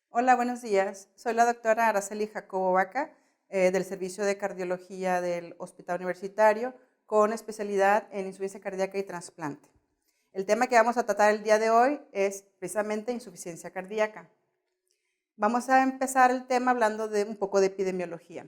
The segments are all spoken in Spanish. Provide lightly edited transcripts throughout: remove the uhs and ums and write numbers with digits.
Hola, buenos días. Soy la doctora Araceli Jacobo Vaca, del Servicio de Cardiología del Hospital Universitario, con especialidad en insuficiencia cardíaca y trasplante. El tema que vamos a tratar el día de hoy es precisamente insuficiencia cardíaca. Vamos a empezar el tema hablando de un poco de epidemiología.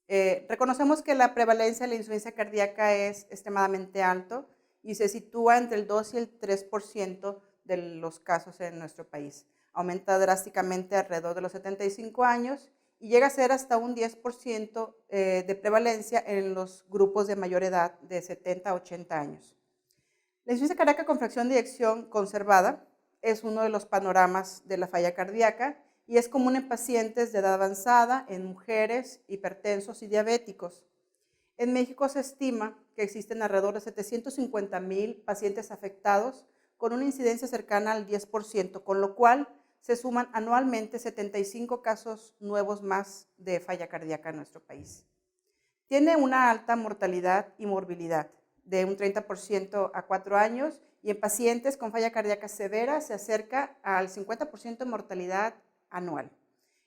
Reconocemos que la prevalencia de la insuficiencia cardíaca es extremadamente alto y se sitúa entre el 2 y el 3% de los casos en nuestro país. Aumenta drásticamente alrededor de los 75 años y llega a ser hasta un 10% de prevalencia en los grupos de mayor edad de 70 a 80 años. La insuficiencia cardíaca con fracción de eyección conservada es uno de los panoramas de la falla cardíaca y es común en pacientes de edad avanzada, en mujeres, hipertensos y diabéticos. En México se estima que existen alrededor de 750,000 pacientes afectados con una incidencia cercana al 10%, con lo cual se suman anualmente 75 casos nuevos más de falla cardíaca en nuestro país. Tiene una alta mortalidad y morbilidad, de un 30% a 4 años, y en pacientes con falla cardíaca severa se acerca al 50% de mortalidad anual.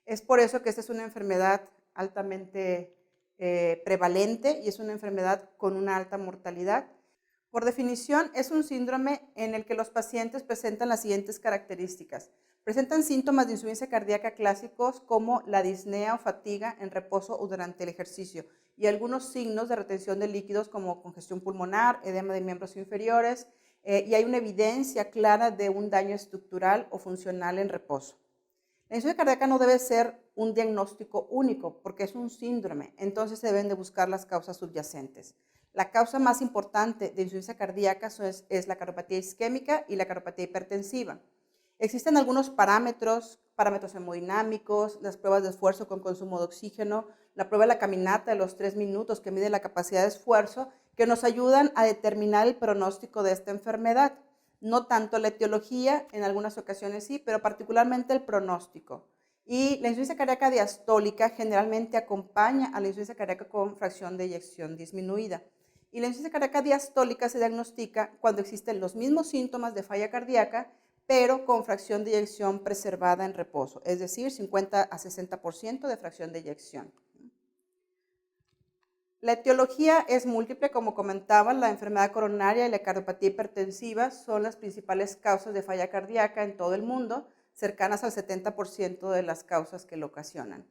Es por eso que esta es una enfermedad altamente prevalente y es una enfermedad con una alta mortalidad. Por definición, es un síndrome en el que los pacientes presentan las siguientes características. Presentan síntomas de insuficiencia cardíaca clásicos como la disnea o fatiga en reposo o durante el ejercicio y algunos signos de retención de líquidos como congestión pulmonar, edema de miembros inferiores y hay una evidencia clara de un daño estructural o funcional en reposo. La insuficiencia cardíaca no debe ser un diagnóstico único porque es un síndrome, entonces se deben de buscar las causas subyacentes. La causa más importante de insuficiencia cardíaca es la cardiopatía isquémica y la cardiopatía hipertensiva. Existen algunos parámetros hemodinámicos, las pruebas de esfuerzo con consumo de oxígeno, la prueba de la caminata de los 3 minutos que mide la capacidad de esfuerzo, que nos ayudan a determinar el pronóstico de esta enfermedad. No tanto la etiología, en algunas ocasiones sí, pero particularmente el pronóstico. Y la insuficiencia cardíaca diastólica generalmente acompaña a la insuficiencia cardíaca con fracción de eyección disminuida. Y la insuficiencia cardíaca diastólica se diagnostica cuando existen los mismos síntomas de falla cardíaca, pero con fracción de eyección preservada en reposo, es decir, 50 a 60% de fracción de eyección. La etiología es múltiple, como comentaba, la enfermedad coronaria y la cardiopatía hipertensiva son las principales causas de falla cardíaca en todo el mundo, cercanas al 70% de las causas que lo ocasionan,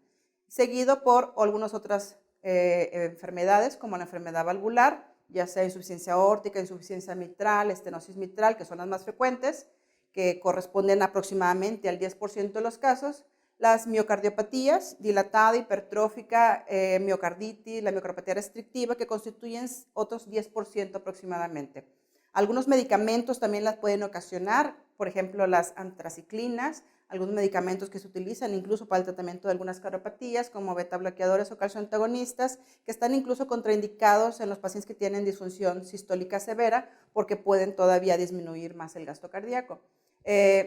seguido por algunas otras enfermedades como la enfermedad valvular, ya sea insuficiencia aórtica, insuficiencia mitral, estenosis mitral, que son las más frecuentes, que corresponden aproximadamente al 10% de los casos, las miocardiopatías, dilatada, hipertrófica, miocarditis, la miocardopatía restrictiva, que constituyen otros 10% aproximadamente. Algunos medicamentos también las pueden ocasionar, por ejemplo, las antraciclinas, algunos medicamentos que se utilizan incluso para el tratamiento de algunas cardiopatías, como beta bloqueadores o calcioantagonistas, que están incluso contraindicados en los pacientes que tienen disfunción sistólica severa, porque pueden todavía disminuir más el gasto cardíaco.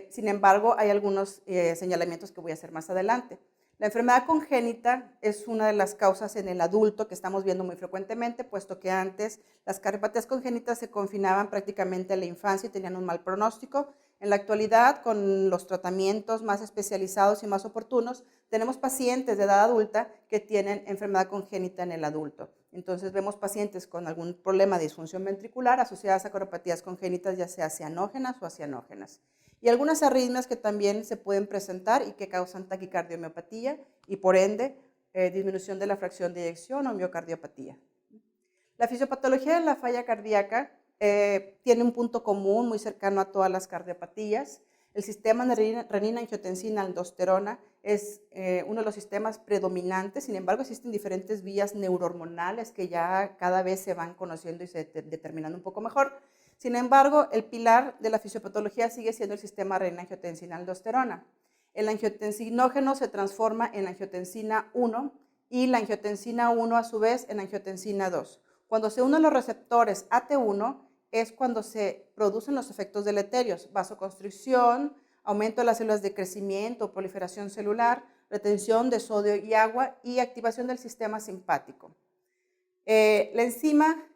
Sin embargo, hay algunos señalamientos que voy a hacer más adelante. La enfermedad congénita es una de las causas en el adulto que estamos viendo muy frecuentemente, puesto que antes las cardiopatías congénitas se confinaban prácticamente a la infancia y tenían un mal pronóstico. En la actualidad, con los tratamientos más especializados y más oportunos, tenemos pacientes de edad adulta que tienen enfermedad congénita en el adulto. Entonces vemos pacientes con algún problema de disfunción ventricular asociadas a cardiopatías congénitas, ya sea cianógenas o acianógenas. Y algunas arritmias que también se pueden presentar y que causan taquicardiomiopatía y por ende disminución de la fracción de eyección o miocardiopatía. La fisiopatología de la falla cardíaca tiene un punto común muy cercano a todas las cardiopatías. El sistema de renina-angiotensina-aldosterona es uno de los sistemas predominantes, sin embargo existen diferentes vías neurohormonales que ya cada vez se van conociendo y se determinando un poco mejor. Sin embargo, el pilar de la fisiopatología sigue siendo el sistema renina-angiotensina-aldosterona. El angiotensinógeno se transforma en angiotensina 1 y la angiotensina 1 a su vez en angiotensina 2. Cuando se unen los receptores AT1 es cuando se producen los efectos deleterios, vasoconstricción, aumento de las células de crecimiento, proliferación celular, retención de sodio y agua y activación del sistema simpático. La enzima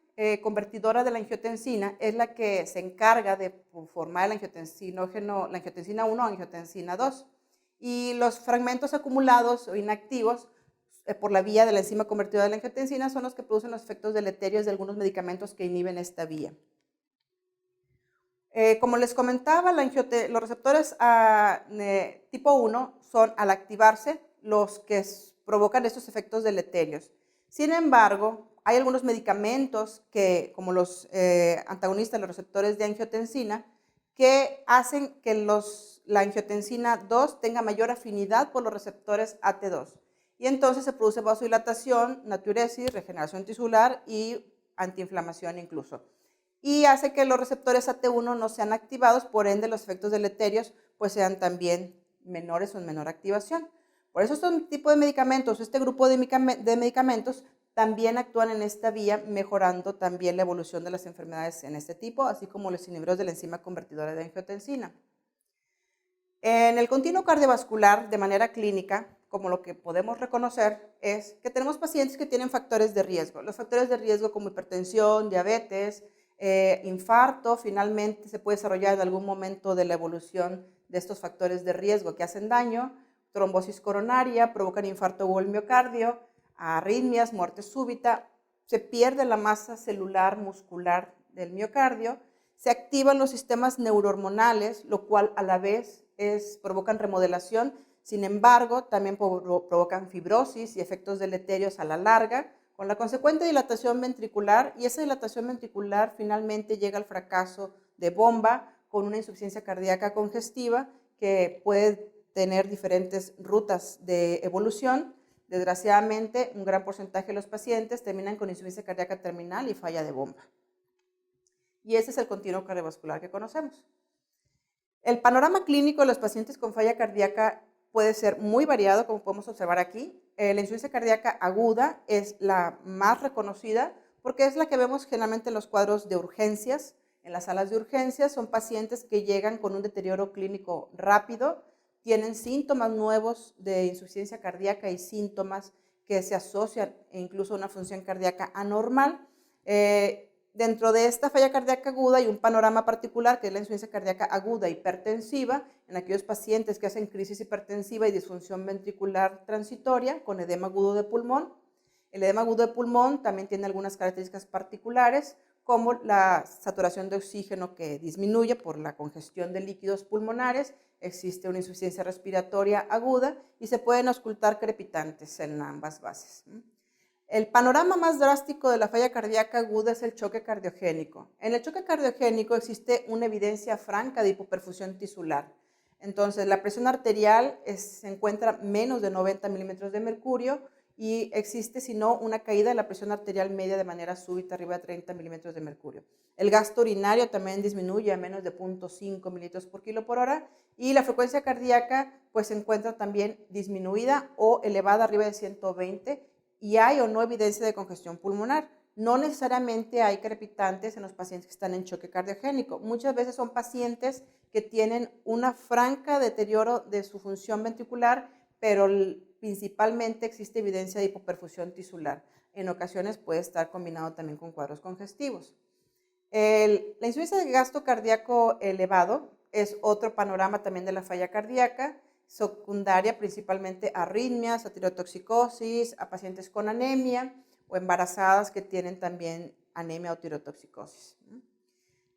convertidora de la angiotensina es la que se encarga de formar el angiotensinógeno, la angiotensina 1 o angiotensina 2. Y los fragmentos acumulados o inactivos por la vía de la enzima convertidora de la angiotensina son los que producen los efectos deleterios de algunos medicamentos que inhiben esta vía. Como les comentaba, los receptores tipo 1 son, al activarse, los que provocan estos efectos deleterios. Sin embargo, hay algunos medicamentos que, como los antagonistas de los receptores de angiotensina, que hacen que la angiotensina 2 tenga mayor afinidad por los receptores AT2. Y entonces se produce vasodilatación, natriuresis, regeneración tisular y antiinflamación incluso. Y hace que los receptores AT1 no sean activados, por ende los efectos deleterios pues sean también menores o en menor activación. Por eso este tipo de medicamentos, este grupo de medicamentos también actúan en esta vía, mejorando también la evolución de las enfermedades en este tipo, así como los inhibidores de la enzima convertidora de angiotensina. En el continuo cardiovascular, de manera clínica, como lo que podemos reconocer es que tenemos pacientes que tienen factores de riesgo. Los factores de riesgo como hipertensión, diabetes, infarto, finalmente se puede desarrollar en algún momento de la evolución de estos factores de riesgo que hacen daño, trombosis coronaria, provocan infarto o el miocardio, arritmias, muerte súbita, se pierde la masa celular muscular del miocardio, se activan los sistemas neurohormonales, lo cual a la vez provocan remodelación, sin embargo, también provocan fibrosis y efectos deleterios a la larga, con la consecuente dilatación ventricular, y esa dilatación ventricular finalmente llega al fracaso de bomba con una insuficiencia cardíaca congestiva que puede tener diferentes rutas de evolución. Desgraciadamente, un gran porcentaje de los pacientes terminan con insuficiencia cardíaca terminal y falla de bomba. Y ese es el continuo cardiovascular que conocemos. El panorama clínico de los pacientes con falla cardíaca puede ser muy variado, como podemos observar aquí. La insuficiencia cardíaca aguda es la más reconocida porque es la que vemos generalmente en los cuadros de urgencias. En las salas de urgencias son pacientes que llegan con un deterioro clínico rápido, tienen síntomas nuevos de insuficiencia cardíaca y síntomas que se asocian incluso a una función cardíaca anormal. Dentro de esta falla cardíaca aguda hay un panorama particular que es la insuficiencia cardíaca aguda hipertensiva en aquellos pacientes que hacen crisis hipertensiva y disfunción ventricular transitoria con edema agudo de pulmón. El edema agudo de pulmón también tiene algunas características particulares como la saturación de oxígeno que disminuye por la congestión de líquidos pulmonares, existe una insuficiencia respiratoria aguda y se pueden auscultar crepitantes en ambas bases. El panorama más drástico de la falla cardíaca aguda es el choque cardiogénico. En el choque cardiogénico existe una evidencia franca de hipoperfusión tisular. Entonces, la presión arterial se encuentra menos de 90 milímetros de mercurio y existe, si no, una caída de la presión arterial media de manera súbita arriba de 30 milímetros de mercurio. El gasto urinario también disminuye a menos de 0.5 mililitros por kilo por hora y la frecuencia cardíaca pues, se encuentra también disminuida o elevada arriba de 120 y hay o no evidencia de congestión pulmonar. No necesariamente hay crepitantes en los pacientes que están en choque cardiogénico. Muchas veces son pacientes que tienen una franca deterioro de su función ventricular, pero principalmente existe evidencia de hipoperfusión tisular. En ocasiones puede estar combinado también con cuadros congestivos. La insuficiencia de gasto cardíaco elevado es otro panorama también de la falla cardíaca, secundaria principalmente a arritmias, a tirotoxicosis, a pacientes con anemia o embarazadas que tienen también anemia o tirotoxicosis.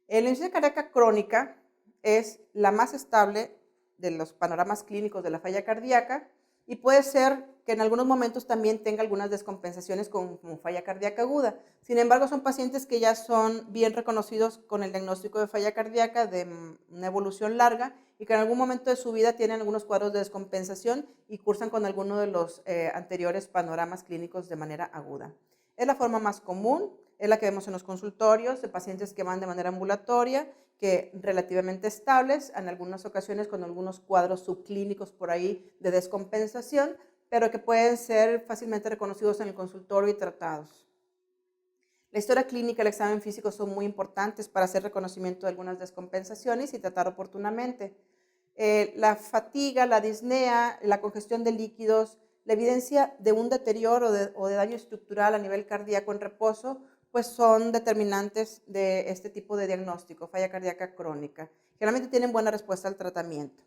La insuficiencia cardíaca crónica es la más estable de los panoramas clínicos de la falla cardíaca y puede ser que en algunos momentos también tenga algunas descompensaciones como falla cardíaca aguda. Sin embargo, son pacientes que ya son bien reconocidos con el diagnóstico de falla cardíaca de una evolución larga y que en algún momento de su vida tienen algunos cuadros de descompensación y cursan con alguno de los anteriores panoramas clínicos de manera aguda. Es la forma más común, es la que vemos en los consultorios de pacientes que van de manera ambulatoria, que relativamente estables, en algunas ocasiones con algunos cuadros subclínicos por ahí de descompensación, pero que pueden ser fácilmente reconocidos en el consultorio y tratados. La historia clínica y el examen físico son muy importantes para hacer reconocimiento de algunas descompensaciones y tratar oportunamente. La fatiga, la disnea, la congestión de líquidos, la evidencia de un deterioro o de daño estructural a nivel cardíaco en reposo, pues son determinantes de este tipo de diagnóstico, falla cardíaca crónica. Generalmente tienen buena respuesta al tratamiento.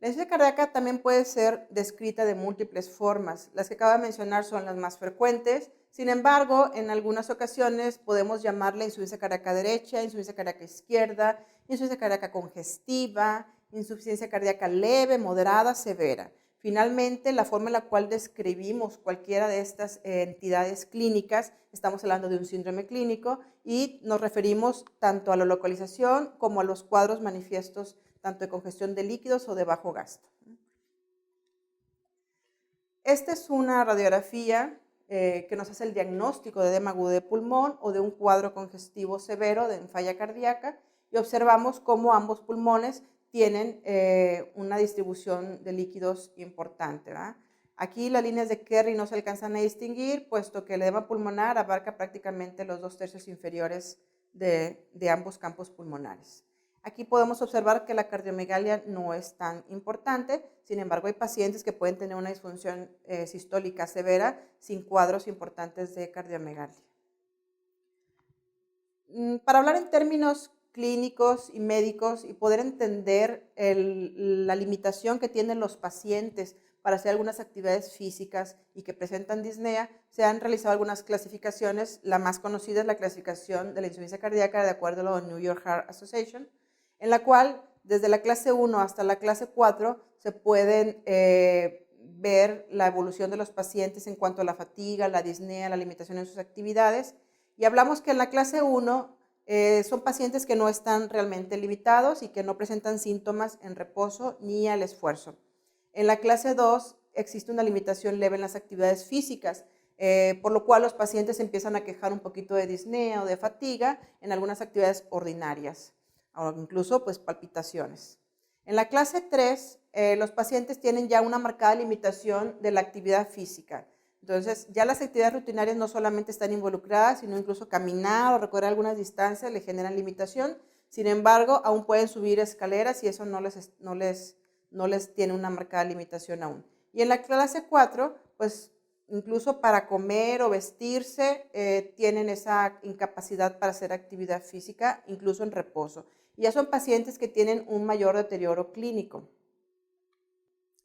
La insuficiencia cardíaca también puede ser descrita de múltiples formas. Las que acabo de mencionar son las más frecuentes. Sin embargo, en algunas ocasiones podemos llamarla insuficiencia cardíaca derecha, insuficiencia cardíaca izquierda, insuficiencia cardíaca congestiva, insuficiencia cardíaca leve, moderada, severa. Finalmente, la forma en la cual describimos cualquiera de estas entidades clínicas, estamos hablando de un síndrome clínico y nos referimos tanto a la localización como a los cuadros manifiestos, tanto de congestión de líquidos o de bajo gasto. Esta es una radiografía que nos hace el diagnóstico de edema agudo de pulmón o de un cuadro congestivo severo de falla cardíaca y observamos cómo ambos pulmones tienen una distribución de líquidos importante, ¿verdad? Aquí las líneas de Kerry no se alcanzan a distinguir, puesto que el edema pulmonar abarca prácticamente los 2/3 inferiores de ambos campos pulmonares. Aquí podemos observar que la cardiomegalia no es tan importante, sin embargo hay pacientes que pueden tener una disfunción sistólica severa sin cuadros importantes de cardiomegalia. Para hablar en términos clínicos y médicos y poder entender la limitación que tienen los pacientes para hacer algunas actividades físicas y que presentan disnea, se han realizado algunas clasificaciones. La más conocida es la clasificación de la insuficiencia cardíaca de acuerdo a la New York Heart Association, en la cual desde la clase 1 hasta la clase 4 se pueden ver la evolución de los pacientes en cuanto a la fatiga, la disnea, la limitación en sus actividades. Y hablamos que en la clase 1 son pacientes que no están realmente limitados y que no presentan síntomas en reposo ni al esfuerzo. En la clase 2 existe una limitación leve en las actividades físicas, por lo cual los pacientes empiezan a quejar un poquito de disnea o de fatiga en algunas actividades ordinarias, o incluso pues palpitaciones. En la clase 3, los pacientes tienen ya una marcada limitación de la actividad física. Entonces, ya las actividades rutinarias no solamente están involucradas, sino incluso caminar o recorrer algunas distancias le generan limitación. Sin embargo, aún pueden subir escaleras y eso no les tiene una marcada limitación aún. Y en la clase 4, pues incluso para comer o vestirse, tienen esa incapacidad para hacer actividad física, incluso en reposo. Y ya son pacientes que tienen un mayor deterioro clínico.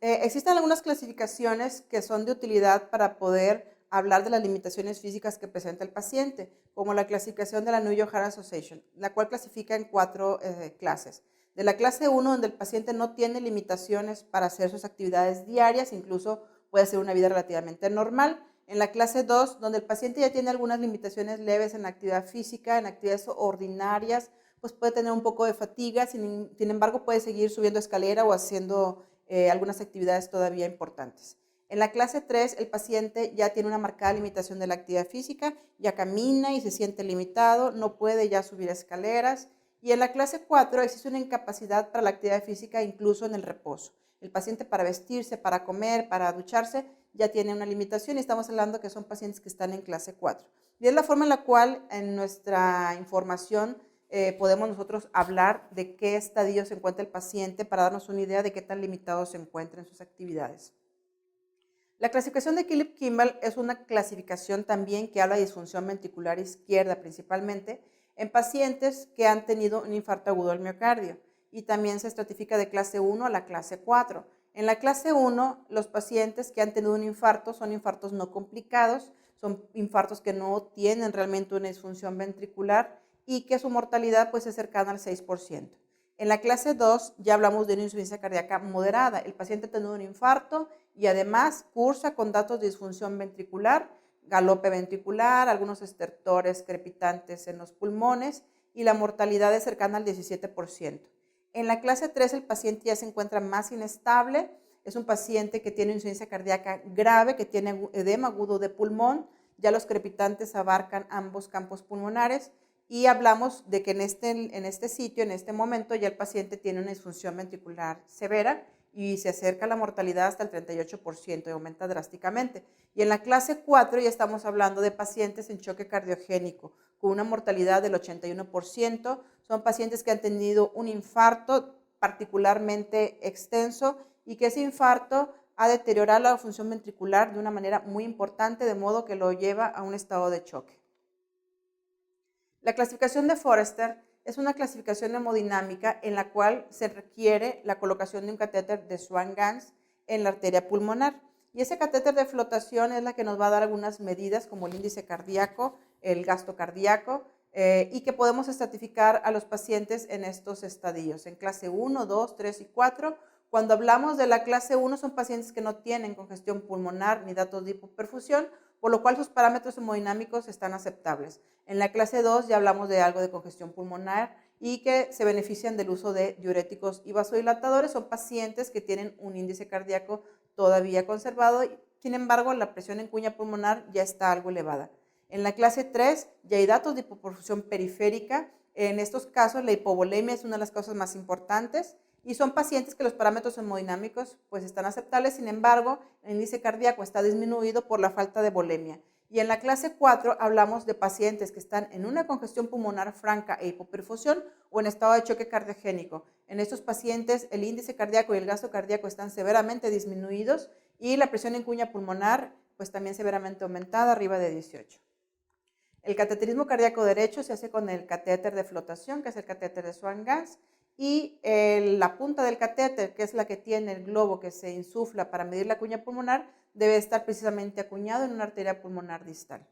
Existen algunas clasificaciones que son de utilidad para poder hablar de las limitaciones físicas que presenta el paciente, como la clasificación de la New York Heart Association, la cual clasifica en 4 clases. De la clase 1, donde el paciente no tiene limitaciones para hacer sus actividades diarias, incluso puede hacer una vida relativamente normal. En la clase 2, donde el paciente ya tiene algunas limitaciones leves en la actividad física, en actividades ordinarias, pues puede tener un poco de fatiga, sin embargo puede seguir subiendo escalera o haciendo algunas actividades todavía importantes. En la clase 3, el paciente ya tiene una marcada limitación de la actividad física, ya camina y se siente limitado, no puede ya subir escaleras. Y en la clase 4 existe una incapacidad para la actividad física incluso en el reposo. El paciente para vestirse, para comer, para ducharse, ya tiene una limitación y estamos hablando que son pacientes que están en clase 4. Y es la forma en la cual en nuestra información podemos nosotros hablar de qué estadio se encuentra el paciente para darnos una idea de qué tan limitado se encuentra en sus actividades. La clasificación de Philip-Kimball es una clasificación también que habla de disfunción ventricular izquierda principalmente en pacientes que han tenido un infarto agudo del miocardio y también se estratifica de clase 1 a la clase 4. En la clase 1, los pacientes que han tenido un infarto son infartos no complicados, son infartos que no tienen realmente una disfunción ventricular y que su mortalidad pues, es cercana al 6%. En la clase 2 ya hablamos de una insuficiencia cardíaca moderada. El paciente ha tenido un infarto y además cursa con datos de disfunción ventricular, galope ventricular, algunos estertores crepitantes en los pulmones y la mortalidad es cercana al 17%. En la clase 3 el paciente ya se encuentra más inestable, es un paciente que tiene insuficiencia cardíaca grave, que tiene edema agudo de pulmón, ya los crepitantes abarcan ambos campos pulmonares y hablamos de que en este sitio, en este momento, ya el paciente tiene una disfunción ventricular severa y se acerca a la mortalidad hasta el 38% y aumenta drásticamente. Y en la clase 4 ya estamos hablando de pacientes en choque cardiogénico con una mortalidad del 81%. Son pacientes que han tenido un infarto particularmente extenso y que ese infarto ha deteriorado la función ventricular de una manera muy importante, de modo que lo lleva a un estado de choque. La clasificación de Forrester es una clasificación hemodinámica en la cual se requiere la colocación de un catéter de Swan-Ganz en la arteria pulmonar. Y ese catéter de flotación es la que nos va a dar algunas medidas como el índice cardíaco, el gasto cardíaco, y que podemos estratificar a los pacientes en estos estadios, en clase 1, 2, 3 y 4. Cuando hablamos de la clase 1 son pacientes que no tienen congestión pulmonar ni datos de hipoperfusión, por lo cual sus parámetros hemodinámicos están aceptables. En la clase 2 ya hablamos de algo de congestión pulmonar y que se benefician del uso de diuréticos y vasodilatadores. Son pacientes que tienen un índice cardíaco todavía conservado, sin embargo la presión en cuña pulmonar ya está algo elevada. En la clase 3 ya hay datos de hipoperfusión periférica. En estos casos la hipovolemia es una de las causas más importantes y son pacientes que los parámetros hemodinámicos pues están aceptables, sin embargo el índice cardíaco está disminuido por la falta de volemia. Y en la clase 4 hablamos de pacientes que están en una congestión pulmonar franca e hipoperfusión o en estado de choque cardiogénico. En estos pacientes el índice cardíaco y el gasto cardíaco están severamente disminuidos y la presión en cuña pulmonar pues también severamente aumentada, arriba de 18. El cateterismo cardíaco derecho se hace con el catéter de flotación, que es el catéter de Swan-Ganz, y la punta del catéter, que es la que tiene el globo que se insufla para medir la cuña pulmonar, debe estar precisamente acuñado en una arteria pulmonar distal.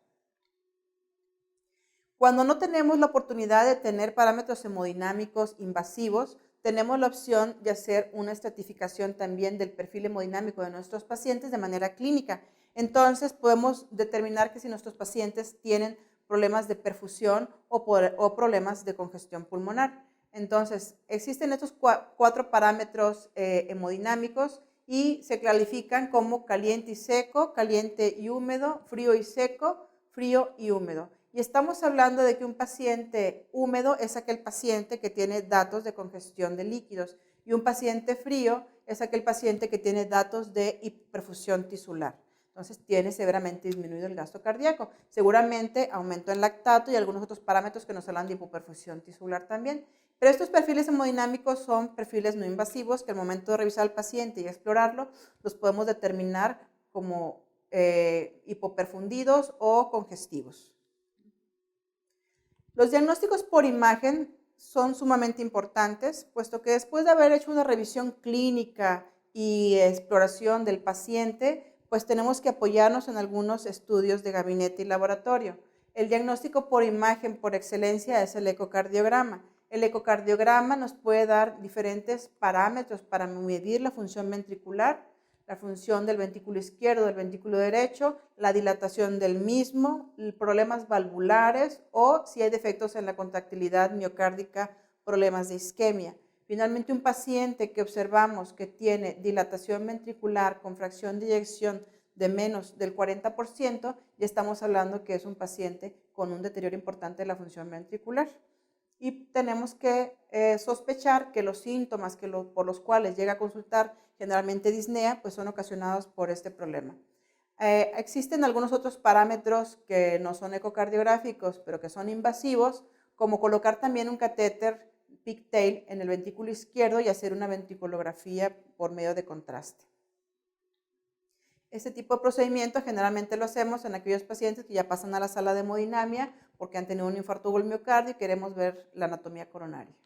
Cuando no tenemos la oportunidad de tener parámetros hemodinámicos invasivos, tenemos la opción de hacer una estratificación también del perfil hemodinámico de nuestros pacientes de manera clínica. Entonces podemos determinar que si nuestros pacientes tienen problemas de perfusión o problemas de congestión pulmonar. Entonces, existen estos 4 parámetros hemodinámicos y se califican como caliente y seco, caliente y húmedo, frío y seco, frío y húmedo. Y estamos hablando de que un paciente húmedo es aquel paciente que tiene datos de congestión de líquidos y un paciente frío es aquel paciente que tiene datos de hiperfusión tisular. Entonces tiene severamente disminuido el gasto cardíaco. Seguramente aumentó en lactato y algunos otros parámetros que nos hablan de hipoperfusión tisular también. Pero estos perfiles hemodinámicos son perfiles no invasivos que al momento de revisar al paciente y explorarlo, los podemos determinar como hipoperfundidos o congestivos. Los diagnósticos por imagen son sumamente importantes, puesto que después de haber hecho una revisión clínica y exploración del paciente, pues tenemos que apoyarnos en algunos estudios de gabinete y laboratorio. El diagnóstico por imagen por excelencia es el ecocardiograma. El ecocardiograma nos puede dar diferentes parámetros para medir la función ventricular, la función del ventrículo izquierdo, del ventrículo derecho, la dilatación del mismo, problemas valvulares o si hay defectos en la contractilidad miocárdica, problemas de isquemia. Finalmente, un paciente que observamos que tiene dilatación ventricular con fracción de eyección de menos del 40%, ya estamos hablando que es un paciente con un deterioro importante de la función ventricular. Y tenemos que sospechar que los síntomas por los cuales llega a consultar generalmente disnea, pues son ocasionados por este problema. Existen algunos otros parámetros que no son ecocardiográficos, pero que son invasivos, como colocar también un catéter pigtail en el ventrículo izquierdo y hacer una ventriculografía por medio de contraste. Este tipo de procedimiento generalmente lo hacemos en aquellos pacientes que ya pasan a la sala de hemodinamia porque han tenido un infarto del miocardio y queremos ver la anatomía coronaria.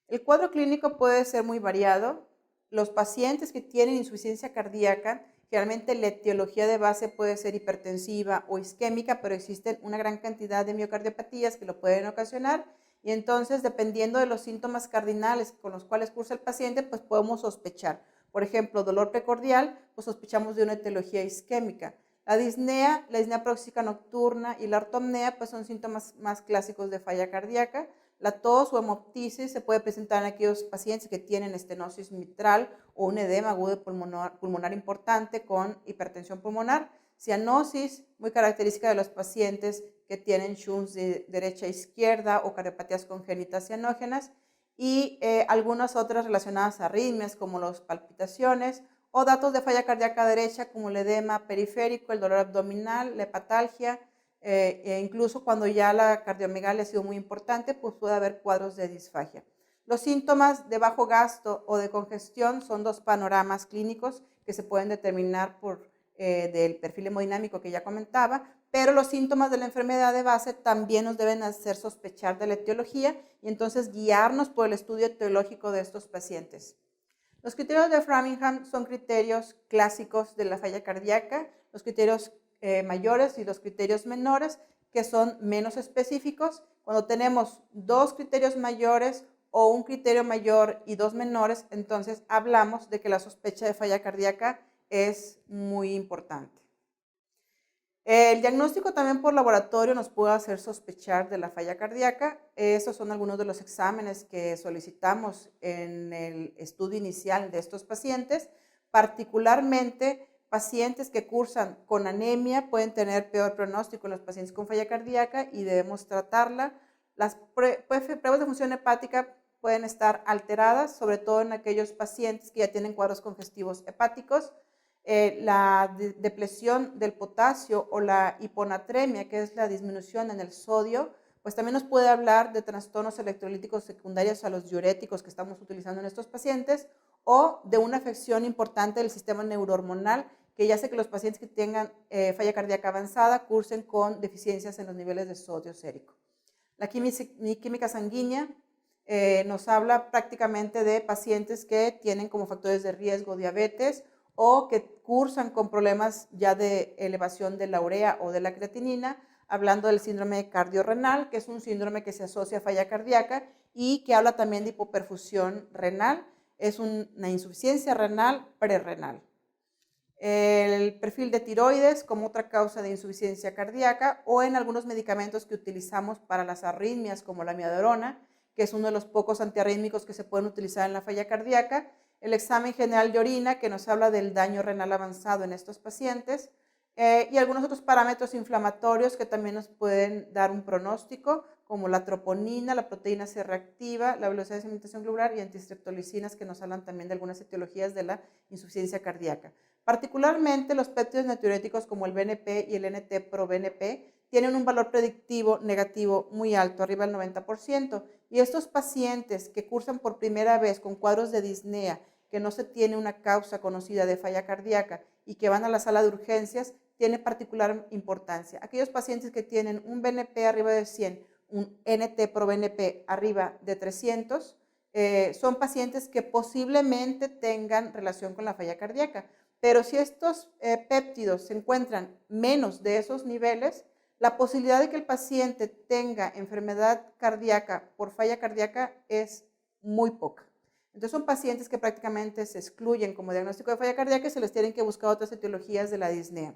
El cuadro clínico puede ser muy variado. Los pacientes que tienen insuficiencia cardíaca, generalmente la etiología de base puede ser hipertensiva o isquémica, pero existen una gran cantidad de miocardiopatías que lo pueden ocasionar y entonces, dependiendo de los síntomas cardinales con los cuales cursa el paciente, pues podemos sospechar. Por ejemplo, dolor precordial, pues sospechamos de una etiología isquémica. La disnea próxica nocturna y la ortopnea pues son síntomas más clásicos de falla cardíaca. La tos o hemoptisis se puede presentar en aquellos pacientes que tienen estenosis mitral o un edema agudo pulmonar importante con hipertensión pulmonar. Cianosis, muy característica de los pacientes que tienen shunts de derecha a izquierda o cardiopatías congénitas cianógenas. Y algunas otras relacionadas a arritmias como las palpitaciones o datos de falla cardíaca derecha como el edema periférico, el dolor abdominal, la hepatalgia, e incluso cuando ya la cardiomegalia ha sido muy importante, pues puede haber cuadros de disfagia. Los síntomas de bajo gasto o de congestión son dos panoramas clínicos que se pueden determinar por del perfil hemodinámico que ya comentaba, pero los síntomas de la enfermedad de base también nos deben hacer sospechar de la etiología y entonces guiarnos por el estudio etiológico de estos pacientes. Los criterios de Framingham son criterios clásicos de la falla cardíaca, los criterios mayores y los criterios menores, que son menos específicos. Cuando tenemos dos criterios mayores o un criterio mayor y dos menores, entonces hablamos de que la sospecha de falla cardíaca es muy importante. El diagnóstico también por laboratorio nos puede hacer sospechar de la falla cardíaca. Esos son algunos de los exámenes que solicitamos en el estudio inicial de estos pacientes. Particularmente, pacientes que cursan con anemia pueden tener peor pronóstico en los pacientes con falla cardíaca y debemos tratarla. Las pruebas de función hepática pueden estar alteradas, sobre todo en aquellos pacientes que ya tienen cuadros congestivos hepáticos. La depresión del potasio o la hiponatremia, que es la disminución en el sodio, pues también nos puede hablar de trastornos electrolíticos secundarios a los diuréticos que estamos utilizando en estos pacientes o de una afección importante del sistema neurohormonal, que ya hace que los pacientes que tengan falla cardíaca avanzada cursen con deficiencias en los niveles de sodio sérico. La química sanguínea nos habla prácticamente de pacientes que tienen como factores de riesgo diabetes o que cursan con problemas ya de elevación de la urea o de la creatinina, hablando del síndrome cardiorrenal, que es un síndrome que se asocia a falla cardíaca y que habla también de hipoperfusión renal, es una insuficiencia renal prerrenal. El perfil de tiroides como otra causa de insuficiencia cardíaca o en algunos medicamentos que utilizamos para las arritmias como la amiodarona, que es uno de los pocos antiarrítmicos que se pueden utilizar en la falla cardíaca. El examen general de orina, que nos habla del daño renal avanzado en estos pacientes, y algunos otros parámetros inflamatorios que también nos pueden dar un pronóstico, como la troponina, la proteína C reactiva, la velocidad de sedimentación globular y antistreptolicinas, que nos hablan también de algunas etiologías de la insuficiencia cardíaca. Particularmente los péptidos natriuréticos como el BNP y el NT-proBNP tienen un valor predictivo negativo muy alto, arriba del 90%, y estos pacientes que cursan por primera vez con cuadros de disnea, que no se tiene una causa conocida de falla cardíaca y que van a la sala de urgencias, tiene particular importancia. Aquellos pacientes que tienen un BNP arriba de 100, un NT-proBNP arriba de 300, son pacientes que posiblemente tengan relación con la falla cardíaca. Pero si estos péptidos se encuentran menos de esos niveles, la posibilidad de que el paciente tenga enfermedad cardíaca por falla cardíaca es muy poca. Entonces son pacientes que prácticamente se excluyen como diagnóstico de falla cardíaca y se les tienen que buscar otras etiologías de la disnea.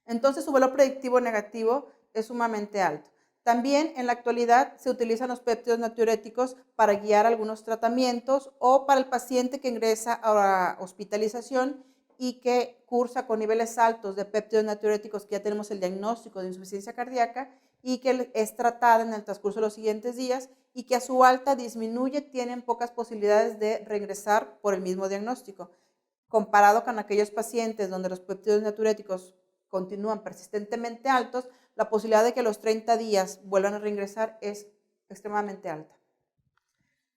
Entonces su valor predictivo negativo es sumamente alto. También en la actualidad se utilizan los péptidos natriuréticos para guiar algunos tratamientos o para el paciente que ingresa a la hospitalización y que cursa con niveles altos de péptidos natriuréticos, que ya tenemos el diagnóstico de insuficiencia cardíaca y que es tratada en el transcurso de los siguientes días y que a su alta disminuye, tienen pocas posibilidades de regresar por el mismo diagnóstico. Comparado con aquellos pacientes donde los péptidos natriuréticos continúan persistentemente altos, la posibilidad de que a los 30 días vuelvan a reingresar es extremadamente alta.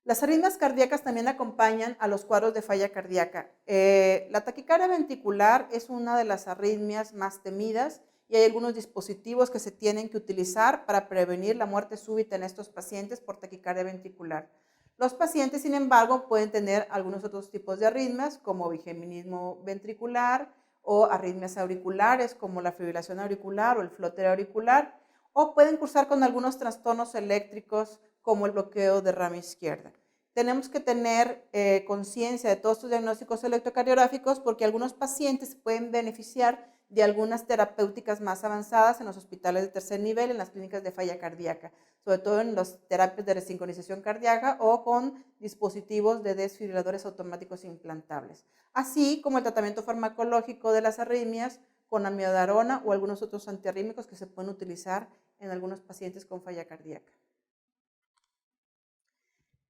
Las arritmias cardíacas también acompañan a los cuadros de falla cardíaca. La taquicardia ventricular es una de las arritmias más temidas y hay algunos dispositivos que se tienen que utilizar para prevenir la muerte súbita en estos pacientes por taquicardia ventricular. Los pacientes, sin embargo, pueden tener algunos otros tipos de arritmias como bigeminismo ventricular o arritmias auriculares como la fibrilación auricular o el flóter auricular, o pueden cursar con algunos trastornos eléctricos como el bloqueo de rama izquierda. Tenemos que tener conciencia de todos estos diagnósticos electrocardiográficos porque algunos pacientes pueden beneficiar de algunas terapéuticas más avanzadas en los hospitales de tercer nivel, en las clínicas de falla cardíaca, sobre todo en las terapias de resincronización cardíaca o con dispositivos de desfibriladores automáticos implantables, así como el tratamiento farmacológico de las arritmias con amiodarona o algunos otros antiarrítmicos que se pueden utilizar en algunos pacientes con falla cardíaca.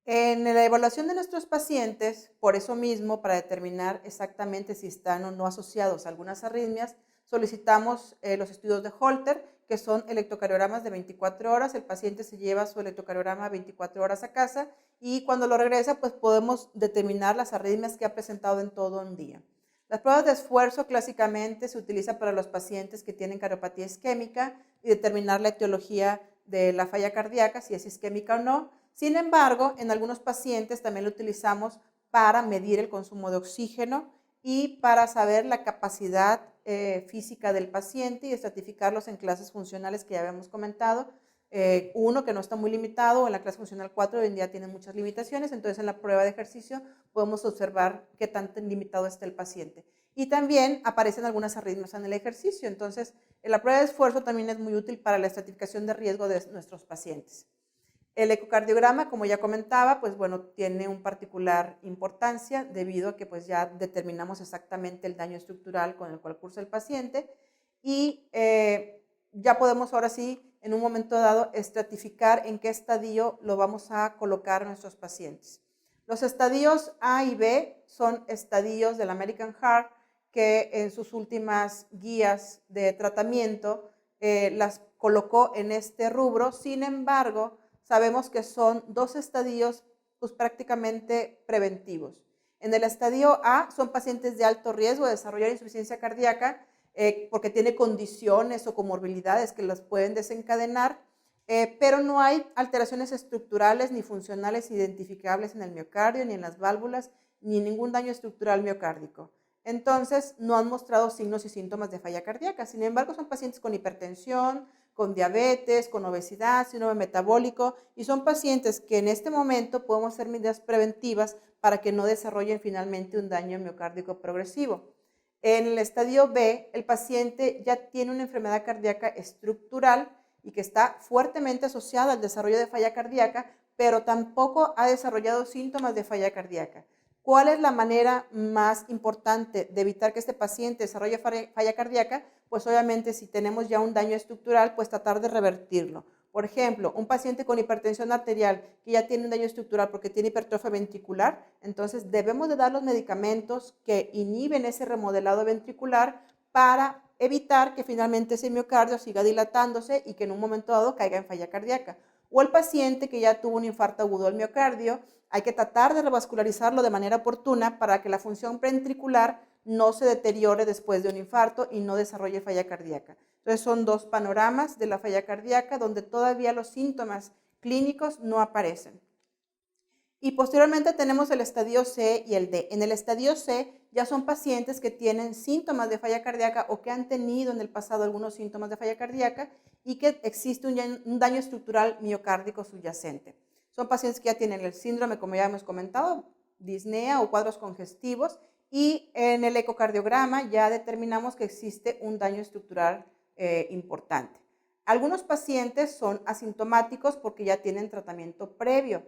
En la evaluación de nuestros pacientes, por eso mismo, para determinar exactamente si están o no asociados a algunas arritmias, solicitamos los estudios de Holter, que son electrocardiogramas de 24 horas. El paciente se lleva su electrocardiograma 24 horas a casa y cuando lo regresa, pues podemos determinar las arritmias que ha presentado en todo un día. Las pruebas de esfuerzo clásicamente se utilizan para los pacientes que tienen cardiopatía isquémica y determinar la etiología de la falla cardíaca, si es isquémica o no. Sin embargo, en algunos pacientes también lo utilizamos para medir el consumo de oxígeno y para saber la capacidad física del paciente y estratificarlos en clases funcionales que ya habíamos comentado. Uno que no está muy limitado, en la clase funcional 4 hoy en día tiene muchas limitaciones, entonces en la prueba de ejercicio podemos observar qué tan limitado está el paciente. Y también aparecen algunas arritmias en el ejercicio, entonces la prueba de esfuerzo también es muy útil para la estratificación de riesgo de nuestros pacientes. El ecocardiograma, como ya comentaba, pues bueno, tiene una particular importancia debido a que pues ya determinamos exactamente el daño estructural con el cual cursa el paciente y ya podemos ahora sí, en un momento dado, estratificar en qué estadio lo vamos a colocar a nuestros pacientes. Los estadios A y B son estadios del American Heart que en sus últimas guías de tratamiento las colocó en este rubro. Sin embargo, sabemos que son dos estadios pues, prácticamente preventivos. En el estadio A son pacientes de alto riesgo de desarrollar insuficiencia cardíaca porque tiene condiciones o comorbilidades que las pueden desencadenar, pero no hay alteraciones estructurales ni funcionales identificables en el miocardio, ni en las válvulas, ni ningún daño estructural miocárdico. Entonces, no han mostrado signos y síntomas de falla cardíaca. Sin embargo, son pacientes con hipertensión, con diabetes, con obesidad, síndrome metabólico, y son pacientes que en este momento podemos hacer medidas preventivas para que no desarrollen finalmente un daño miocárdico progresivo. En el estadio B, el paciente ya tiene una enfermedad cardíaca estructural y que está fuertemente asociada al desarrollo de falla cardíaca, pero tampoco ha desarrollado síntomas de falla cardíaca. ¿Cuál es la manera más importante de evitar que este paciente desarrolle falla cardíaca? Pues obviamente si tenemos ya un daño estructural, pues tratar de revertirlo. Por ejemplo, un paciente con hipertensión arterial que ya tiene un daño estructural porque tiene hipertrofia ventricular, entonces debemos de dar los medicamentos que inhiben ese remodelado ventricular para evitar que finalmente ese miocardio siga dilatándose y que en un momento dado caiga en falla cardíaca. O el paciente que ya tuvo un infarto agudo del miocardio, hay que tratar de revascularizarlo de manera oportuna para que la función ventricular no se deteriore después de un infarto y no desarrolle falla cardíaca. Entonces son dos panoramas de la falla cardíaca donde todavía los síntomas clínicos no aparecen. Y posteriormente tenemos el estadio C y el D. En el estadio C ya son pacientes que tienen síntomas de falla cardíaca o que han tenido en el pasado algunos síntomas de falla cardíaca y que existe un daño estructural miocárdico subyacente. Son pacientes que ya tienen el síndrome, como ya hemos comentado, disnea o cuadros congestivos, y en el ecocardiograma ya determinamos que existe un daño estructural importante. Algunos pacientes son asintomáticos porque ya tienen tratamiento previo.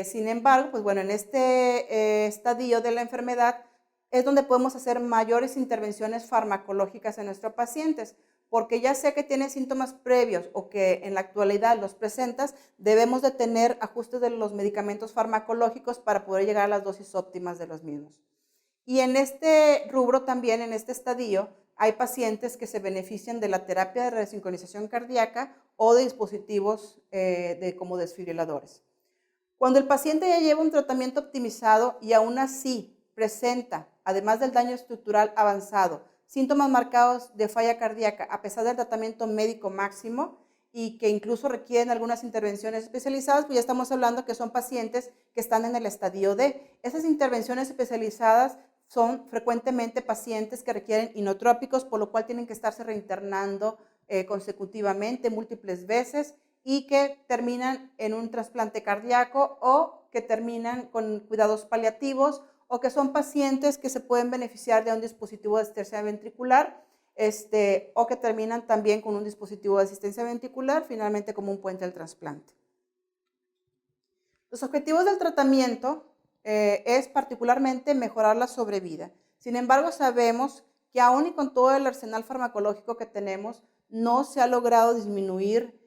Sin embargo, pues bueno, en este estadio de la enfermedad es donde podemos hacer mayores intervenciones farmacológicas en nuestros pacientes, porque ya sea que tiene síntomas previos o que en la actualidad los presentas, debemos de tener ajustes de los medicamentos farmacológicos para poder llegar a las dosis óptimas de los mismos. Y en este rubro también, en este estadio, hay pacientes que se benefician de la terapia de resincronización cardíaca o de dispositivos como desfibriladores. Cuando el paciente ya lleva un tratamiento optimizado y aún así presenta, además del daño estructural avanzado, síntomas marcados de falla cardíaca a pesar del tratamiento médico máximo y que incluso requieren algunas intervenciones especializadas, pues ya estamos hablando que son pacientes que están en el estadio D. Esas intervenciones especializadas son frecuentemente pacientes que requieren inotrópicos, por lo cual tienen que estarse reinternando consecutivamente múltiples veces y que terminan en un trasplante cardíaco o que terminan con cuidados paliativos o que son pacientes que se pueden beneficiar de un dispositivo de asistencia ventricular o que terminan también con un dispositivo de asistencia ventricular, finalmente como un puente al trasplante. Los objetivos del tratamiento es particularmente mejorar la sobrevida. Sin embargo, sabemos que aún y con todo el arsenal farmacológico que tenemos, no se ha logrado disminuir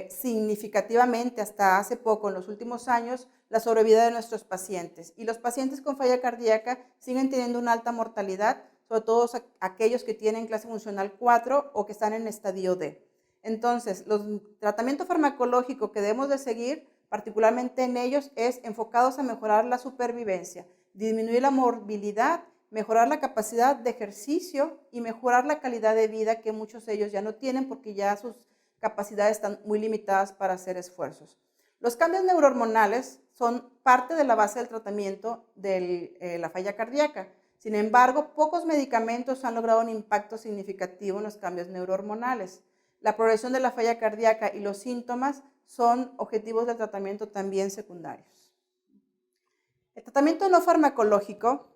significativamente hasta hace poco, en los últimos años, la sobrevida de nuestros pacientes. Y los pacientes con falla cardíaca siguen teniendo una alta mortalidad, sobre todo aquellos que tienen clase funcional 4 o que están en estadio D. Entonces, los tratamientos farmacológicos que debemos de seguir, particularmente en ellos, es enfocados a mejorar la supervivencia, disminuir la morbilidad mejorar la capacidad de ejercicio y mejorar la calidad de vida que muchos de ellos ya no tienen porque ya sus capacidades están muy limitadas para hacer esfuerzos. Los cambios neurohormonales son parte de la base del tratamiento de la falla cardíaca. Sin embargo, pocos medicamentos han logrado un impacto significativo en los cambios neurohormonales. La progresión de la falla cardíaca y los síntomas son objetivos de tratamiento también secundarios. El tratamiento no farmacológico,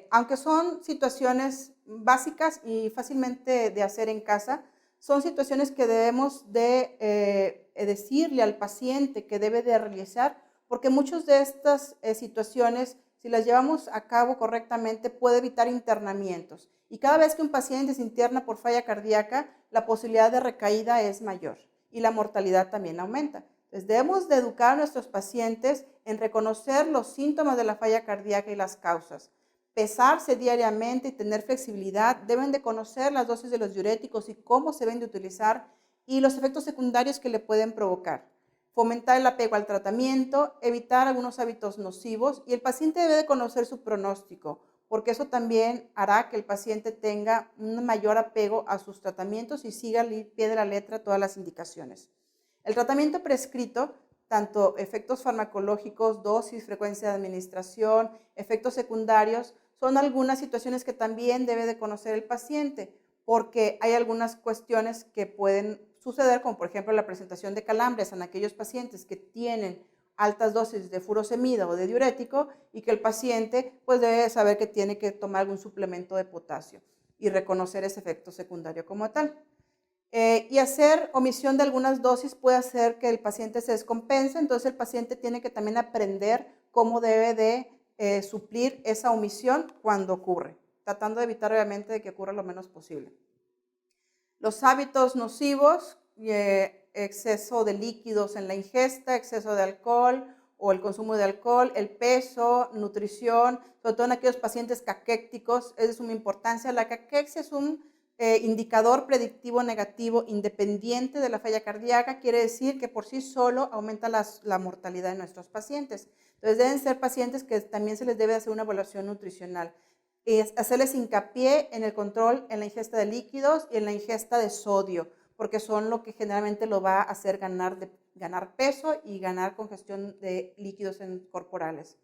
aunque son situaciones básicas y fácilmente de hacer en casa, son situaciones que debemos de decirle al paciente que debe de realizar, porque muchas de estas situaciones, si las llevamos a cabo correctamente, puede evitar internamientos. Y cada vez que un paciente se interna por falla cardíaca, la posibilidad de recaída es mayor y la mortalidad también aumenta. Entonces, debemos de educar a nuestros pacientes en reconocer los síntomas de la falla cardíaca y las causas. Pesarse diariamente y tener flexibilidad, deben de conocer las dosis de los diuréticos y cómo se deben de utilizar y los efectos secundarios que le pueden provocar. Fomentar el apego al tratamiento, evitar algunos hábitos nocivos y el paciente debe de conocer su pronóstico, porque eso también hará que el paciente tenga un mayor apego a sus tratamientos y siga al pie de la letra todas las indicaciones. El tratamiento prescrito, tanto efectos farmacológicos, dosis, frecuencia de administración, efectos secundarios, son algunas situaciones que también debe de conocer el paciente, porque hay algunas cuestiones que pueden suceder, como por ejemplo la presentación de calambres en aquellos pacientes que tienen altas dosis de furosemida o de diurético y que el paciente pues debe saber que tiene que tomar algún suplemento de potasio y reconocer ese efecto secundario como tal. Y hacer omisión de algunas dosis puede hacer que el paciente se descompense, entonces el paciente tiene que también aprender cómo debe de suplir esa omisión cuando ocurre, tratando de evitar obviamente de que ocurra lo menos posible. Los hábitos nocivos, exceso de líquidos en la ingesta, exceso de alcohol o el consumo de alcohol, el peso, nutrición, sobre todo en aquellos pacientes caquécticos, es de suma importancia. La caquexia es un indicador predictivo negativo independiente de la falla cardíaca, quiere decir que por sí solo aumenta la mortalidad de nuestros pacientes. Entonces deben ser pacientes que también se les debe hacer una evaluación nutricional. Es hacerles hincapié en el control en la ingesta de líquidos y en la ingesta de sodio, porque son lo que generalmente lo va a hacer ganar peso y ganar congestión de líquidos corporales.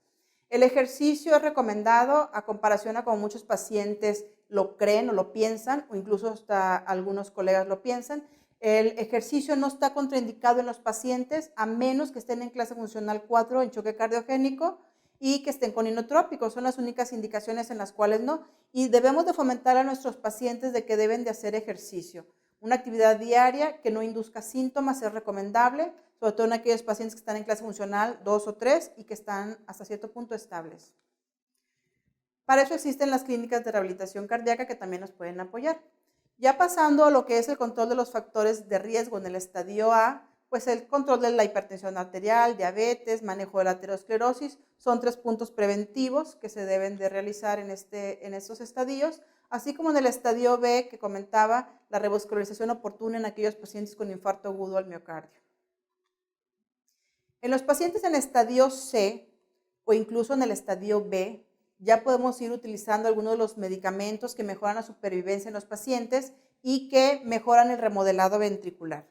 El ejercicio es recomendado a comparación a como muchos pacientes lo creen o lo piensan, o incluso hasta algunos colegas lo piensan. El ejercicio no está contraindicado en los pacientes a menos que estén en clase funcional 4 en choque cardiogénico y que estén con inotrópicos. Son las únicas indicaciones en las cuales no. Y debemos de fomentar a nuestros pacientes de que deben de hacer ejercicio. Una actividad diaria que no induzca síntomas es recomendable, sobre todo en aquellos pacientes que están en clase funcional 2 o 3 y que están hasta cierto punto estables. Para eso existen las clínicas de rehabilitación cardíaca que también nos pueden apoyar. Ya pasando a lo que es el control de los factores de riesgo en el estadio A, pues el control de la hipertensión arterial, diabetes, manejo de la aterosclerosis, son 3 puntos preventivos que se deben de realizar en estos estadios, así como en el estadio B que comentaba, la revascularización oportuna en aquellos pacientes con infarto agudo al miocardio. En los pacientes en estadio C o incluso en el estadio B, ya podemos ir utilizando algunos de los medicamentos que mejoran la supervivencia en los pacientes y que mejoran el remodelado ventricular.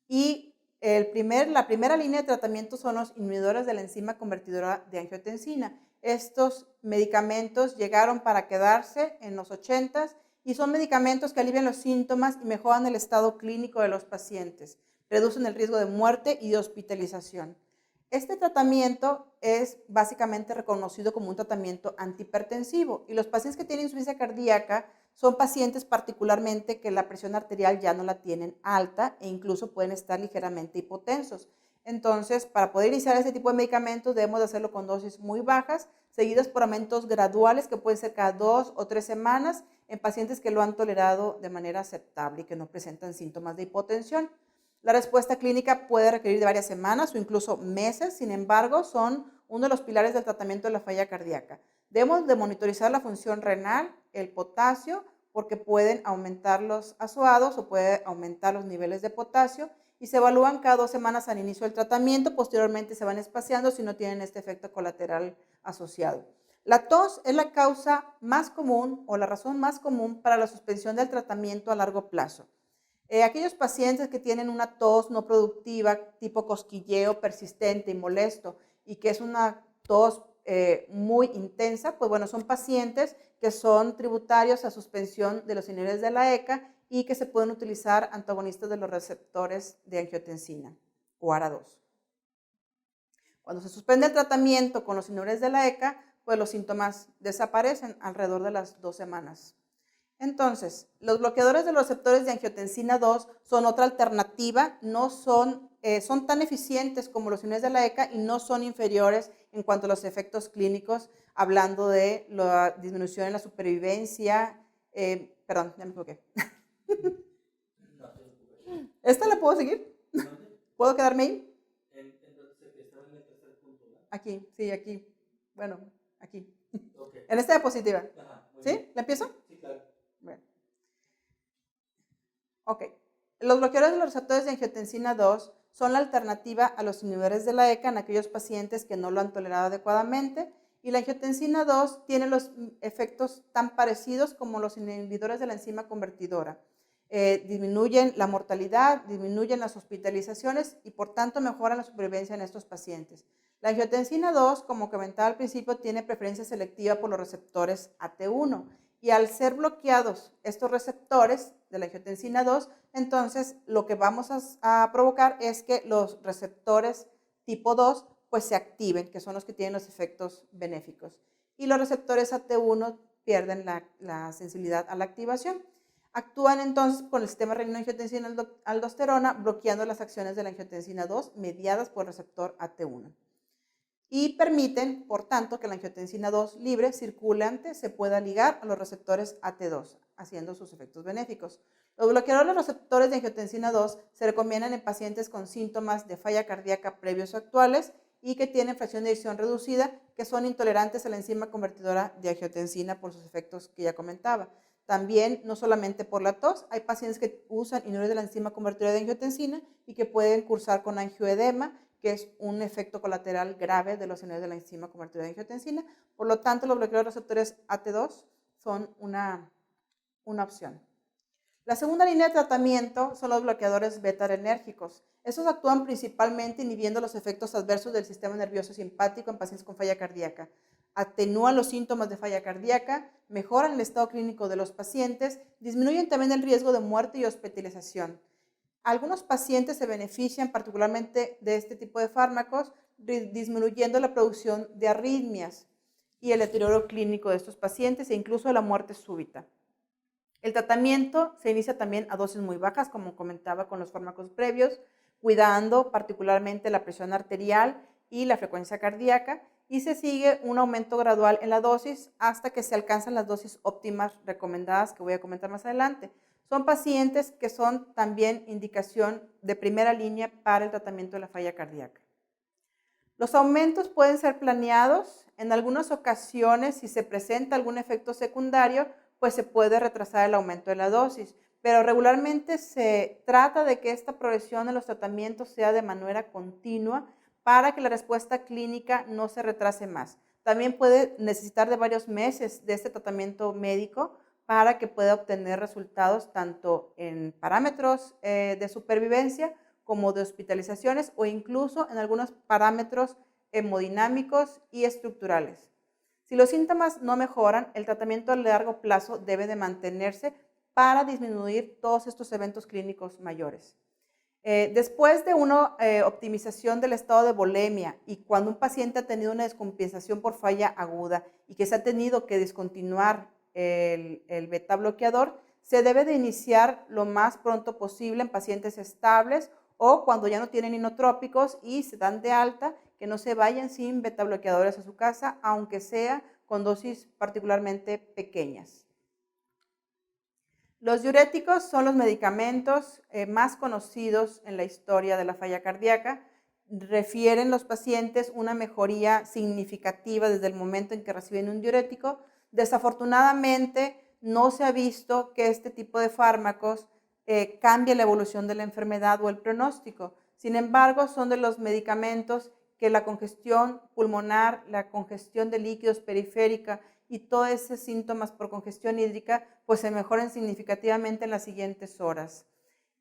Y la primera línea de tratamiento son los inhibidores de la enzima convertidora de angiotensina. Estos medicamentos llegaron para quedarse en los 80s y son medicamentos que alivian los síntomas y mejoran el estado clínico de los pacientes, reducen el riesgo de muerte y de hospitalización. Este tratamiento es básicamente reconocido como un tratamiento antihipertensivo y los pacientes que tienen insuficiencia cardíaca son pacientes particularmente que la presión arterial ya no la tienen alta e incluso pueden estar ligeramente hipotensos. Entonces, para poder iniciar este tipo de medicamentos debemos de hacerlo con dosis muy bajas, seguidas por aumentos graduales que pueden ser cada 2 o 3 semanas en pacientes que lo han tolerado de manera aceptable y que no presentan síntomas de hipotensión. La respuesta clínica puede requerir de varias semanas o incluso meses, sin embargo, son uno de los pilares del tratamiento de la falla cardíaca. Debemos de monitorizar la función renal, el potasio, porque pueden aumentar los azoados o puede aumentar los niveles de potasio y se evalúan cada 2 semanas al inicio del tratamiento, posteriormente se van espaciando si no tienen este efecto colateral asociado. La tos es la causa más común o la razón más común para la suspensión del tratamiento a largo plazo. Aquellos pacientes que tienen una tos no productiva, tipo cosquilleo persistente y molesto, y que es una tos muy intensa, pues bueno, son pacientes que son tributarios a suspensión de los inhibidores de la ECA y que se pueden utilizar antagonistas de los receptores de angiotensina o ARA2. Cuando se suspende el tratamiento con los inhibidores de la ECA, pues los síntomas desaparecen alrededor de las 2 semanas. Entonces, los bloqueadores de los receptores de angiotensina 2 son otra alternativa, no son, son tan eficientes como los inhibidores de la ECA y no son inferiores en cuanto a los efectos clínicos, hablando de la disminución en la supervivencia. Perdón, ya me equivoqué. ¿Esta la puedo seguir? ¿Puedo quedarme ahí? Aquí, sí, aquí. Bueno, aquí. Okay. En esta diapositiva. ¿Sí? Bien. ¿La empiezo? Sí, claro. Bueno. Ok. Los bloqueadores de los receptores de angiotensina 2 son la alternativa a los inhibidores de la ECA en aquellos pacientes que no lo han tolerado adecuadamente, y la angiotensina 2 tiene los efectos tan parecidos como los inhibidores de la enzima convertidora. Disminuyen la mortalidad, disminuyen las hospitalizaciones y por tanto mejoran la supervivencia en estos pacientes. La angiotensina 2, como comentaba al principio, tiene preferencia selectiva por los receptores AT1 y al ser bloqueados estos receptores de la angiotensina 2, entonces lo que vamos a provocar es que los receptores tipo 2 pues se activen, que son los que tienen los efectos benéficos. Y los receptores AT1 pierden la sensibilidad a la activación. Actúan entonces con el sistema renina-angiotensina-aldosterona, bloqueando las acciones de la angiotensina 2 mediadas por el receptor AT1. Y permiten, por tanto, que la angiotensina 2 libre circulante se pueda ligar a los receptores AT2, haciendo sus efectos benéficos. Los bloqueadores de los receptores de angiotensina 2 se recomiendan en pacientes con síntomas de falla cardíaca previos o actuales y que tienen fracción de eyección reducida, que son intolerantes a la enzima convertidora de angiotensina por sus efectos que ya comentaba. También, no solamente por la tos, hay pacientes que usan inhibidores de la enzima convertidora de angiotensina y que pueden cursar con angioedema, que es un efecto colateral grave de los inhibidores de la enzima convertidora de angiotensina. Por lo tanto, los bloqueadores de receptores AT2 son una opción. La segunda línea de tratamiento son los bloqueadores beta-adrenérgicos. Estos actúan principalmente inhibiendo los efectos adversos del sistema nervioso simpático en pacientes con falla cardíaca. Atenúan los síntomas de falla cardíaca, mejoran el estado clínico de los pacientes, disminuyen también el riesgo de muerte y hospitalización. Algunos pacientes se benefician particularmente de este tipo de fármacos, disminuyendo la producción de arritmias y el deterioro clínico de estos pacientes e incluso la muerte súbita. El tratamiento se inicia también a dosis muy bajas, como comentaba con los fármacos previos, cuidando particularmente la presión arterial y la frecuencia cardíaca, y se sigue un aumento gradual en la dosis hasta que se alcanzan las dosis óptimas recomendadas, que voy a comentar más adelante. Son pacientes que son también indicación de primera línea para el tratamiento de la falla cardíaca. Los aumentos pueden ser planeados. En algunas ocasiones, si se presenta algún efecto secundario, pues se puede retrasar el aumento de la dosis, pero regularmente se trata de que esta progresión de los tratamientos sea de manera continua para que la respuesta clínica no se retrase más. También puede necesitar de varios meses de este tratamiento médico para que pueda obtener resultados tanto en parámetros de supervivencia como de hospitalizaciones o incluso en algunos parámetros hemodinámicos y estructurales. Si los síntomas no mejoran, el tratamiento a largo plazo debe de mantenerse para disminuir todos estos eventos clínicos mayores. Después de una optimización del estado de volemia y cuando un paciente ha tenido una descompensación por falla aguda y que se ha tenido que discontinuar el beta bloqueador, se debe de iniciar lo más pronto posible en pacientes estables o cuando ya no tienen inotrópicos y se dan de alta, que no se vayan sin beta bloqueadores a su casa, aunque sea con dosis particularmente pequeñas. Los diuréticos son los medicamentos más conocidos en la historia de la falla cardíaca. Refieren los pacientes una mejoría significativa desde el momento en que reciben un diurético. Desafortunadamente, no se ha visto que este tipo de fármacos cambie la evolución de la enfermedad o el pronóstico. Sin embargo, son de los medicamentos que la congestión pulmonar, la congestión de líquidos periférica y todos esos síntomas por congestión hídrica, pues se mejoran significativamente en las siguientes horas.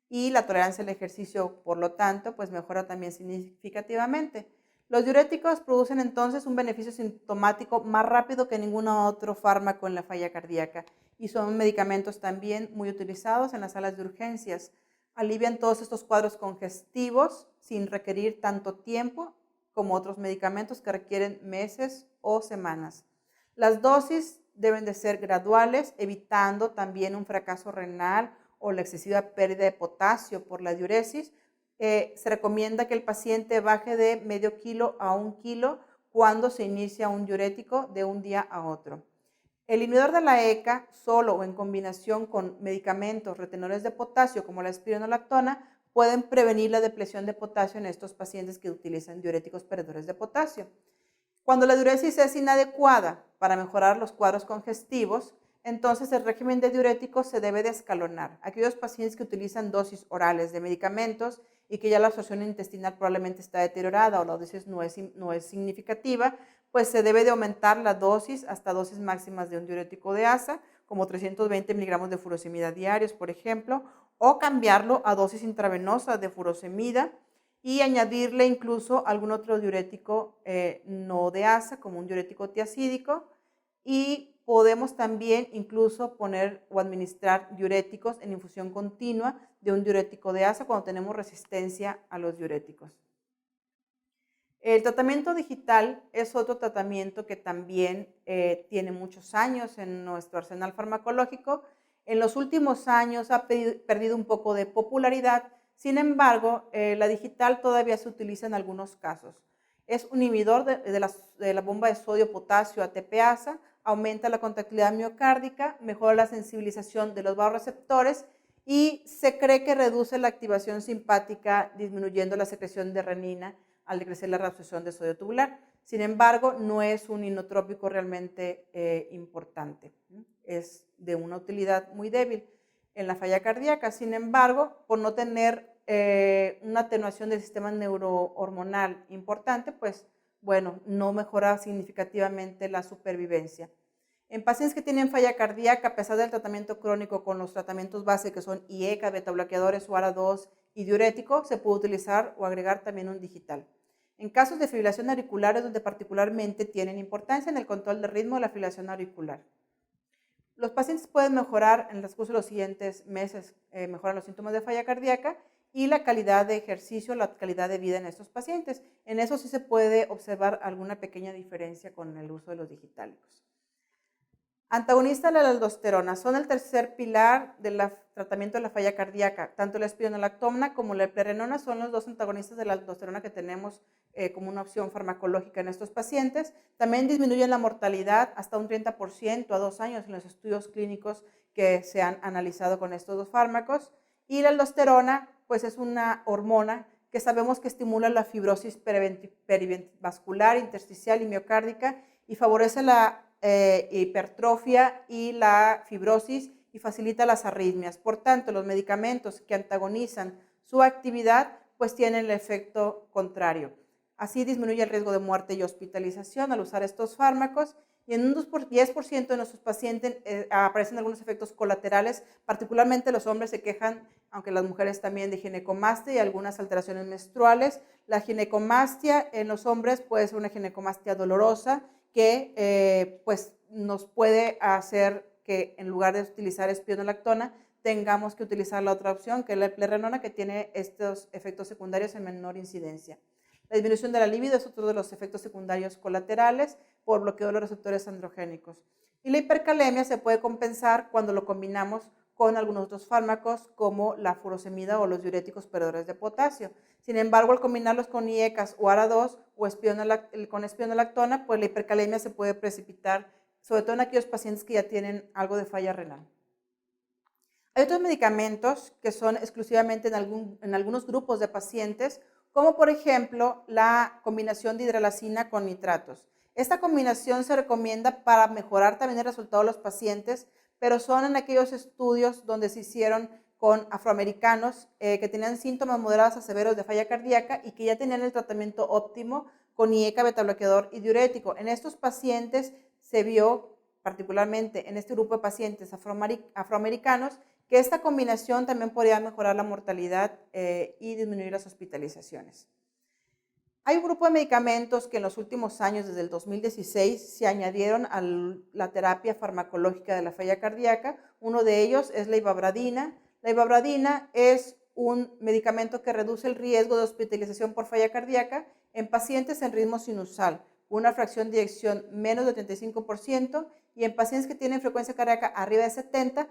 Y la tolerancia al ejercicio, por lo tanto, pues mejora también significativamente. Los diuréticos producen entonces un beneficio sintomático más rápido que ningún otro fármaco en la falla cardíaca y son medicamentos también muy utilizados en las salas de urgencias. Alivian todos estos cuadros congestivos sin requerir tanto tiempo como otros medicamentos que requieren meses o semanas. Las dosis deben de ser graduales, evitando también un fracaso renal o la excesiva pérdida de potasio por la diuresis. Se recomienda que el paciente baje de medio kilo a 1 kilo cuando se inicia un diurético de un día a otro. El inhibidor de la ECA, solo o en combinación con medicamentos retenedores de potasio como la espironolactona, pueden prevenir la depleción de potasio en estos pacientes que utilizan diuréticos perdedores de potasio. Cuando la diuresis es inadecuada para mejorar los cuadros congestivos, entonces el régimen de diuréticos se debe de escalonar. Aquellos pacientes que utilizan dosis orales de medicamentos y que ya la absorción intestinal probablemente está deteriorada o la dosis no es significativa, pues se debe de aumentar la dosis hasta dosis máximas de un diurético de ASA, como 320 miligramos de furosemida diarios, por ejemplo, o cambiarlo a dosis intravenosa de furosemida y añadirle incluso algún otro diurético no de ASA, como un diurético tiacídico, y podemos también incluso poner o administrar diuréticos en infusión continua de un diurético de ASA cuando tenemos resistencia a los diuréticos. El tratamiento digital es otro tratamiento que también tiene muchos años en nuestro arsenal farmacológico. En los últimos años ha perdido un poco de popularidad, sin embargo, la digital todavía se utiliza en algunos casos. Es un inhibidor de la bomba de sodio-potasio ATPasa, aumenta la contractilidad miocárdica, mejora la sensibilización de los vasoreceptores y se cree que reduce la activación simpática, disminuyendo la secreción de renina al decrecer la reabsorción de sodio tubular. Sin embargo, no es un inotrópico realmente importante. Es de una utilidad muy débil en la falla cardíaca. Sin embargo, por no tener una atenuación del sistema neurohormonal importante, pues bueno, no mejora significativamente la supervivencia. En pacientes que tienen falla cardíaca, a pesar del tratamiento crónico con los tratamientos base que son IECA, betabloqueadores o ARA2 y diurético, se puede utilizar o agregar también un digital. En casos de fibrilación auricular es donde particularmente tienen importancia en el control del ritmo de la fibrilación auricular. Los pacientes pueden mejorar en el transcurso de los siguientes meses, mejoran los síntomas de falla cardíaca y la calidad de ejercicio, la calidad de vida en estos pacientes. En eso sí se puede observar alguna pequeña diferencia con el uso de los digitálicos. Antagonistas de la aldosterona son el tercer pilar del tratamiento de la falla cardíaca. Tanto la espironolactona como la eplerenona son los dos antagonistas de la aldosterona que tenemos como una opción farmacológica en estos pacientes. También disminuyen la mortalidad hasta un 30% a 2 años en los estudios clínicos que se han analizado con estos dos fármacos. Y la aldosterona, pues es una hormona que sabemos que estimula la fibrosis perivascular, intersticial y miocárdica y favorece la hipertrofia y la fibrosis y facilita las arritmias. Por tanto, los medicamentos que antagonizan su actividad pues tienen el efecto contrario. Así disminuye el riesgo de muerte y hospitalización al usar estos fármacos y en un 10% de nuestros pacientes aparecen algunos efectos colaterales, particularmente los hombres se quejan, aunque las mujeres también, de ginecomastia y algunas alteraciones menstruales. La ginecomastia en los hombres puede ser una ginecomastia dolorosa, que pues nos puede hacer que en lugar de utilizar espironolactona tengamos que utilizar la otra opción, que es la eplerenona, que tiene estos efectos secundarios en menor incidencia. La disminución de la libido es otro de los efectos secundarios colaterales por bloqueo de los receptores androgénicos. Y la hipercalemia se puede compensar cuando lo combinamos con algunos otros fármacos como la furosemida o los diuréticos perdedores de potasio. Sin embargo, al combinarlos con IECAS o ARA2 o con espironolactona, pues la hipercalemia se puede precipitar, sobre todo en aquellos pacientes que ya tienen algo de falla renal. Hay otros medicamentos que son exclusivamente en algunos grupos de pacientes, como por ejemplo la combinación de hidralacina con nitratos. Esta combinación se recomienda para mejorar también el resultado de los pacientes, pero son en aquellos estudios donde se hicieron con afroamericanos que tenían síntomas moderados a severos de falla cardíaca y que ya tenían el tratamiento óptimo con IECA, betabloqueador y diurético. En estos pacientes se vio, particularmente en este grupo de pacientes afroamericanos, que esta combinación también podría mejorar la mortalidad y disminuir las hospitalizaciones. Hay un grupo de medicamentos que en los últimos años, desde el 2016, se añadieron a la terapia farmacológica de la falla cardíaca. Uno de ellos es la ivabradina. La ivabradina es un medicamento que reduce el riesgo de hospitalización por falla cardíaca en pacientes en ritmo sinusal, con una fracción de eyección menos de 35%, y en pacientes que tienen frecuencia cardíaca arriba de 70,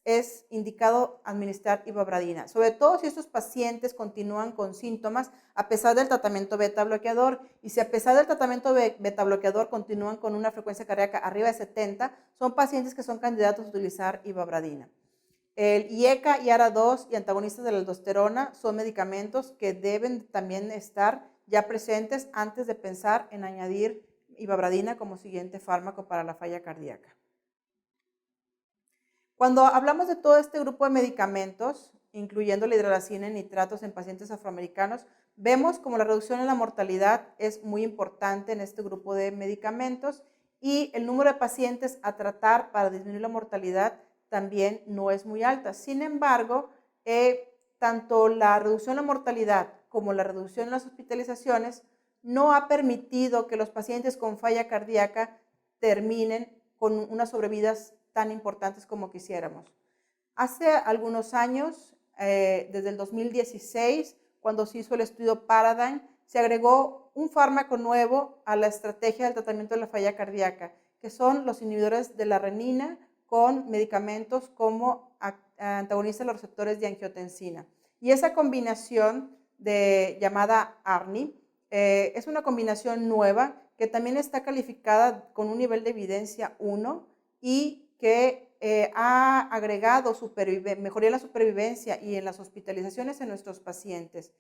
es indicado administrar ivabradina, sobre todo si estos pacientes continúan con síntomas a pesar del tratamiento beta bloqueador. Y si a pesar del tratamiento beta bloqueador continúan con una frecuencia cardíaca arriba de 70, son pacientes que son candidatos a utilizar ivabradina. El IECA y ARA2 y antagonistas de la aldosterona son medicamentos que deben también estar ya presentes antes de pensar en añadir ivabradina como siguiente fármaco para la falla cardíaca. Cuando hablamos de todo este grupo de medicamentos, incluyendo la hidralazina en nitratos en pacientes afroamericanos, vemos como la reducción en la mortalidad es muy importante en este grupo de medicamentos, y el número de pacientes a tratar para disminuir la mortalidad también no es muy alta. Sin embargo, tanto la reducción en la mortalidad como la reducción en las hospitalizaciones no ha permitido que los pacientes con falla cardíaca terminen con unas sobrevidas tan importantes como quisiéramos. Hace algunos años, desde el 2016, cuando se hizo el estudio Paradigm, se agregó un fármaco nuevo a la estrategia del tratamiento de la falla cardíaca, que son los inhibidores de la renina con medicamentos como antagonistas de los receptores de angiotensina. Y esa combinación llamada ARNI es una combinación nueva que también está calificada con un nivel de evidencia 1 y que ha agregado mejoría en la supervivencia y en las hospitalizaciones en nuestros pacientes.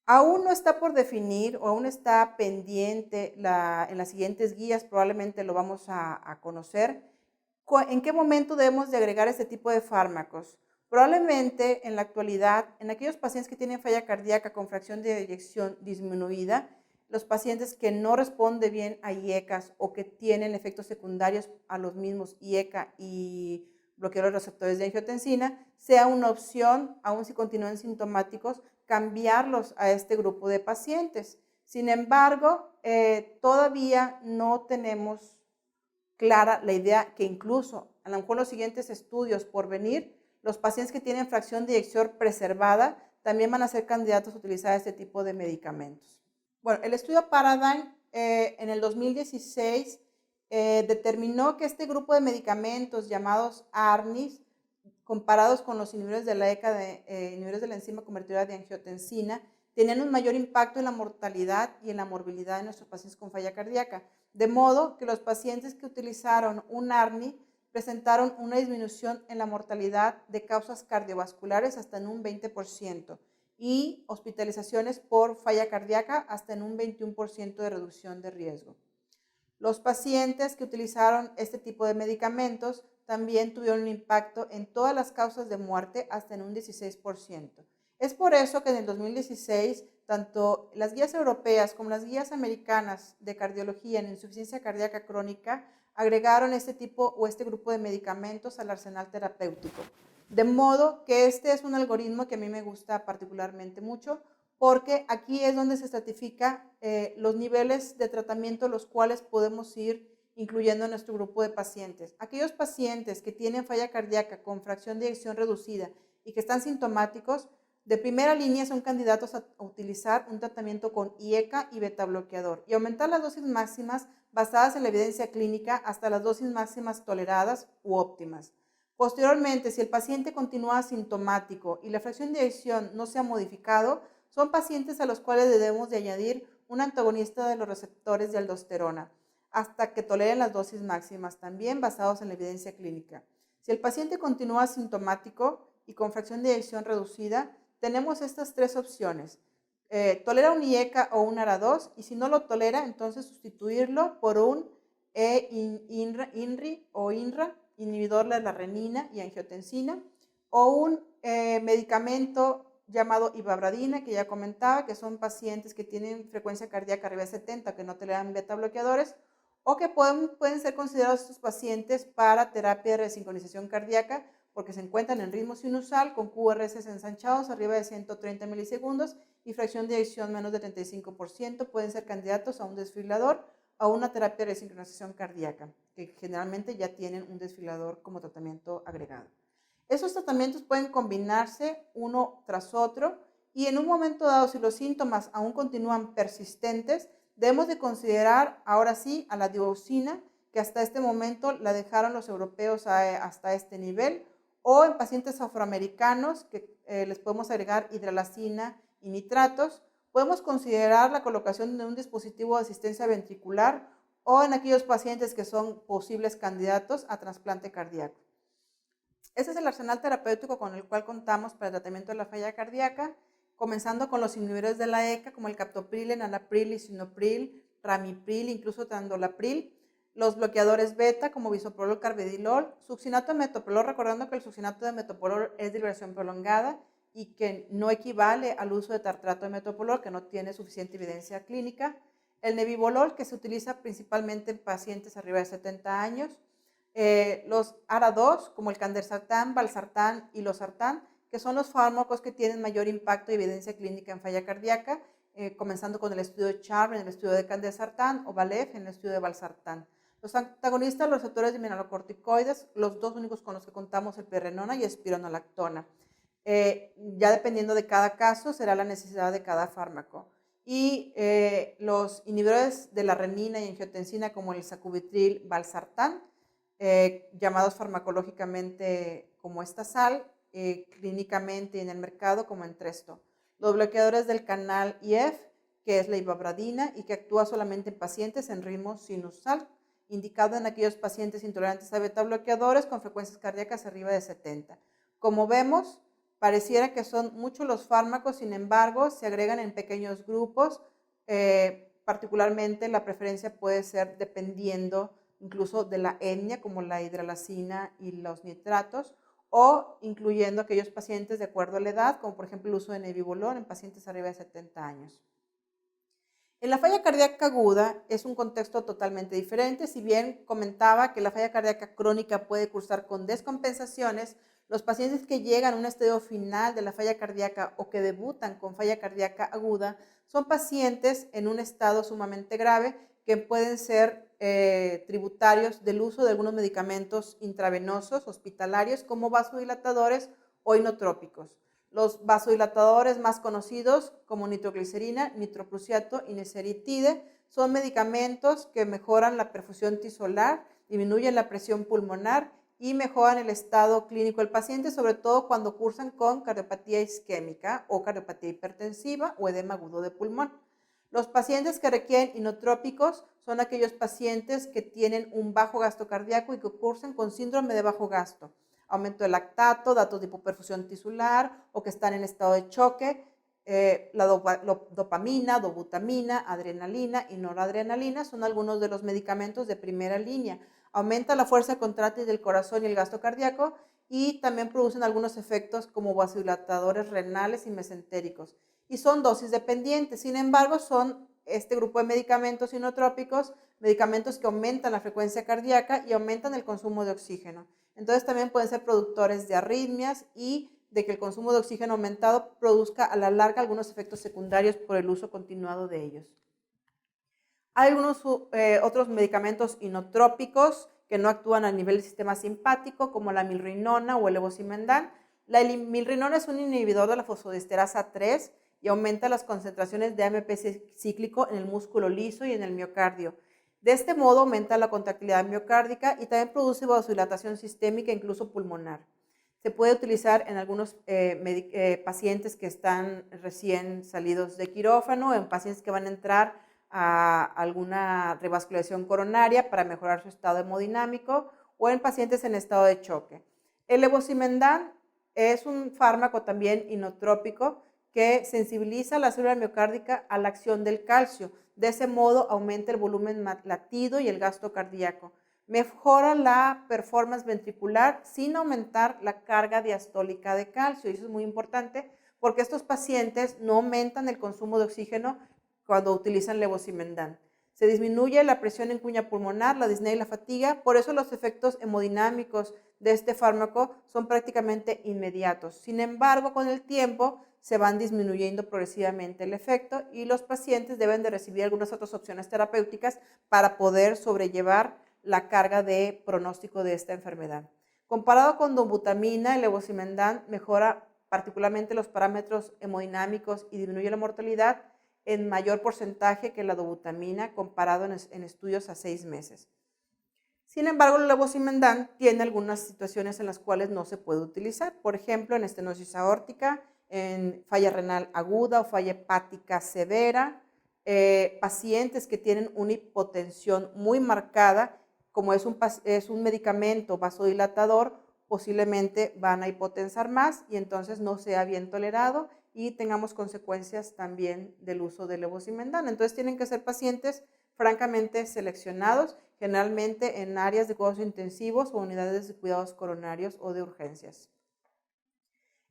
Aún no está por definir o aún está pendiente en las siguientes guías, probablemente lo vamos a conocer, en qué momento debemos de agregar este tipo de fármacos. Probablemente en la actualidad, en aquellos pacientes que tienen falla cardíaca con fracción de eyección disminuida, los pacientes que no responden bien a IECAs o que tienen efectos secundarios a los mismos IECA y bloqueadores de receptores de angiotensina, sea una opción, aun si continúan sintomáticos, cambiarlos a este grupo de pacientes. Sin embargo, todavía no tenemos clara la idea que incluso a lo mejor los siguientes estudios por venir, los pacientes que tienen fracción de eyección preservada también van a ser candidatos a utilizar este tipo de medicamentos. Bueno, el estudio Paradigm en el 2016 determinó que este grupo de medicamentos llamados ARNIs, comparados con los inhibidores de la inhibidores de la enzima convertidora de angiotensina, tenían un mayor impacto en la mortalidad y en la morbilidad de nuestros pacientes con falla cardíaca. De modo que los pacientes que utilizaron un ARNI presentaron una disminución en la mortalidad de causas cardiovasculares hasta en un 20% y hospitalizaciones por falla cardíaca hasta en un 21% de reducción de riesgo. Los pacientes que utilizaron este tipo de medicamentos también tuvieron un impacto en todas las causas de muerte hasta en un 16%. Es por eso que en el 2016, tanto las guías europeas como las guías americanas de cardiología en insuficiencia cardíaca crónica agregaron este grupo de medicamentos al arsenal terapéutico. De modo que este es un algoritmo que a mí me gusta particularmente mucho, porque aquí es donde se estratifica los niveles de tratamiento los cuales podemos ir incluyendo en nuestro grupo de pacientes. Aquellos pacientes que tienen falla cardíaca con fracción de eyección reducida y que están sintomáticos, de primera línea son candidatos a utilizar un tratamiento con IECA y beta bloqueador y aumentar las dosis máximas basadas en la evidencia clínica hasta las dosis máximas toleradas u óptimas. Posteriormente, si el paciente continúa asintomático y la fracción de eyección no se ha modificado, son pacientes a los cuales debemos de añadir un antagonista de los receptores de aldosterona hasta que toleren las dosis máximas, también basados en la evidencia clínica. Si el paciente continúa asintomático y con fracción de eyección reducida, tenemos estas tres opciones. Tolera un IECA o un ARA2, y si no lo tolera, entonces sustituirlo por un INRI o INRA, inhibidor de la renina y angiotensina, o un medicamento llamado ivabradina, que ya comentaba, que son pacientes que tienen frecuencia cardíaca arriba de 70, que no toleran beta bloqueadores, o que pueden ser considerados estos pacientes para terapia de resincronización cardíaca, porque se encuentran en ritmo sinusal con QRS ensanchados arriba de 130 milisegundos y fracción de eyección menos de 35%, pueden ser candidatos a un desfibrilador o a una terapia de resincronización cardíaca, que generalmente ya tienen un desfibrilador como tratamiento agregado. Esos tratamientos pueden combinarse uno tras otro y en un momento dado, si los síntomas aún continúan persistentes, debemos de considerar ahora sí a la digoxina, que hasta este momento la dejaron los europeos hasta este nivel, o en pacientes afroamericanos que les podemos agregar hidralazina y nitratos. Podemos considerar la colocación de un dispositivo de asistencia ventricular o en aquellos pacientes que son posibles candidatos a trasplante cardíaco. Ese es el arsenal terapéutico con el cual contamos para el tratamiento de la falla cardíaca, comenzando con los inhibidores de la ECA, como el captopril, enalapril, lisinopril, ramipril, incluso tandolapril, los bloqueadores beta, como bisoprolol, carvedilol, succinato de metoprolol, recordando que el succinato de metoprolol es de liberación prolongada y que no equivale al uso de tartrato de metoprolol, que no tiene suficiente evidencia clínica, el nebivolol, que se utiliza principalmente en pacientes arriba de 70 años, los ARA2, como el candesartán, valsartán y losartán, que son los fármacos que tienen mayor impacto y evidencia clínica en falla cardíaca, comenzando con el estudio de Charles en el estudio de candesartán o Valef en el estudio de valsartán. Los antagonistas, los receptores de mineralocorticoides, los dos únicos con los que contamos, el pirrenona y espironolactona. Ya dependiendo de cada caso, será la necesidad de cada fármaco. Y los inhibidores de la renina y angiotensina, como el sacubitril, valsartán, llamados farmacológicamente como esta sal, clínicamente en el mercado como Entresto. Los bloqueadores del canal IF, que es la ivabradina y que actúa solamente en pacientes en ritmo sinusal, indicado en aquellos pacientes intolerantes a beta bloqueadores con frecuencias cardíacas arriba de 70. Como vemos, pareciera que son muchos los fármacos, sin embargo, se agregan en pequeños grupos, particularmente la preferencia puede ser dependiendo incluso de la etnia, como la hidralazina y los nitratos, o incluyendo aquellos pacientes de acuerdo a la edad, como por ejemplo el uso de nebivolol en pacientes arriba de 70 años. En la falla cardíaca aguda es un contexto totalmente diferente. Si bien comentaba que la falla cardíaca crónica puede cursar con descompensaciones, los pacientes que llegan a un estadio final de la falla cardíaca o que debutan con falla cardíaca aguda son pacientes en un estado sumamente grave que pueden ser tributarios del uso de algunos medicamentos intravenosos hospitalarios como vasodilatadores o inotrópicos. Los vasodilatadores más conocidos como nitroglicerina, nitroprusiato y neseritide son medicamentos que mejoran la perfusión tisolar, disminuyen la presión pulmonar y mejoran el estado clínico del paciente, sobre todo cuando cursan con cardiopatía isquémica o cardiopatía hipertensiva o edema agudo de pulmón. Los pacientes que requieren inotrópicos son aquellos pacientes que tienen un bajo gasto cardíaco y que cursan con síndrome de bajo gasto, aumento de lactato, datos de hipoperfusión tisular o que están en estado de choque. La dopamina, dobutamina, adrenalina y noradrenalina son algunos de los medicamentos de primera línea. Aumenta la fuerza contráctil del corazón y el gasto cardíaco y también producen algunos efectos como vasodilatadores renales y mesentéricos. Y son dosis dependientes. Sin embargo, son este grupo de medicamentos inotrópicos, medicamentos que aumentan la frecuencia cardíaca y aumentan el consumo de oxígeno. Entonces también pueden ser productores de arritmias y de que el consumo de oxígeno aumentado produzca a la larga algunos efectos secundarios por el uso continuado de ellos. Hay algunos otros medicamentos inotrópicos que no actúan a nivel del sistema simpático, como la milrinona o el levosimendan. La milrinona es un inhibidor de la fosfodiesterasa 3 y aumenta las concentraciones de AMP cíclico en el músculo liso y en el miocardio. De este modo aumenta la contractilidad miocárdica y también produce vasodilatación sistémica, incluso pulmonar. Se puede utilizar en algunos pacientes que están recién salidos de quirófano, en pacientes que van a entrar a alguna revascularización coronaria para mejorar su estado hemodinámico o en pacientes en estado de choque. El levosimendan es un fármaco también inotrópico que sensibiliza la célula miocárdica a la acción del calcio. De ese modo aumenta el volumen latido y el gasto cardíaco. Mejora la performance ventricular sin aumentar la carga diastólica de calcio. Y eso es muy importante porque estos pacientes no aumentan el consumo de oxígeno cuando utilizan levosimendan. Se disminuye la presión en cuña pulmonar, la disnea y la fatiga, por eso los efectos hemodinámicos de este fármaco son prácticamente inmediatos. Sin embargo, con el tiempo se van disminuyendo progresivamente el efecto y los pacientes deben de recibir algunas otras opciones terapéuticas para poder sobrellevar la carga de pronóstico de esta enfermedad. Comparado con dobutamina, el levosimendan mejora particularmente los parámetros hemodinámicos y disminuye la mortalidad en mayor porcentaje que la dobutamina comparado en estudios a 6 meses. Sin embargo, el levosimendan tiene algunas situaciones en las cuales no se puede utilizar, por ejemplo, en estenosis aórtica, en falla renal aguda o falla hepática severa, pacientes que tienen una hipotensión muy marcada, como es un medicamento vasodilatador, posiblemente van a hipotensar más y entonces no sea bien tolerado y tengamos consecuencias también del uso del levosimendan. Entonces tienen que ser pacientes francamente seleccionados, generalmente en áreas de cuidados intensivos o unidades de cuidados coronarios o de urgencias.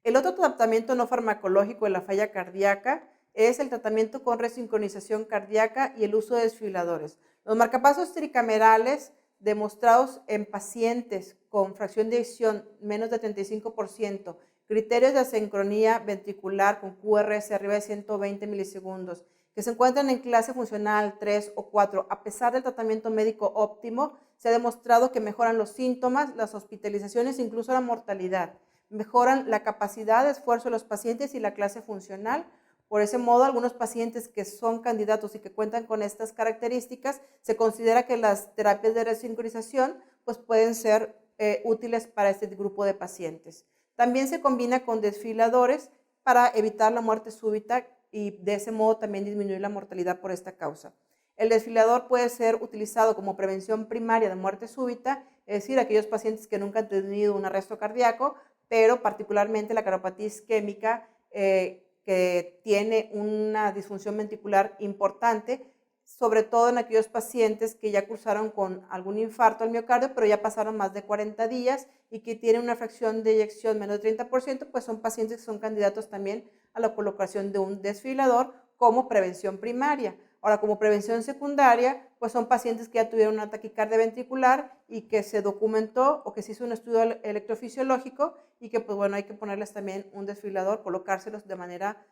El otro tratamiento no farmacológico de la falla cardíaca es el tratamiento con resincronización cardíaca y el uso de desfibriladores. Los marcapasos tricamerales demostrados en pacientes con fracción de eyección menos de 35%, criterios de asincronía ventricular con QRS arriba de 120 milisegundos, que se encuentran en clase funcional 3 o 4, a pesar del tratamiento médico óptimo, se ha demostrado que mejoran los síntomas, las hospitalizaciones, incluso la mortalidad. Mejoran la capacidad de esfuerzo de los pacientes y la clase funcional. Por ese modo, algunos pacientes que son candidatos y que cuentan con estas características, se considera que las terapias de resincronización pues, pueden ser útiles para este grupo de pacientes. También se combina con desfibriladores para evitar la muerte súbita y de ese modo también disminuir la mortalidad por esta causa. El desfibrilador puede ser utilizado como prevención primaria de muerte súbita, es decir, aquellos pacientes que nunca han tenido un arresto cardíaco, pero particularmente la cardiopatía isquémica que tiene una disfunción ventricular importante, sobre todo en aquellos pacientes que ya cursaron con algún infarto al miocardio, pero ya pasaron más de 40 días y que tienen una fracción de eyección menos de 30%, pues son pacientes que son candidatos también a la colocación de un desfibrilador como prevención primaria. Ahora, como prevención secundaria, pues son pacientes que ya tuvieron una taquicardia ventricular y que se documentó o que se hizo un estudio electrofisiológico y que, pues bueno, hay que ponerles también un desfibrilador, colocárselos de manera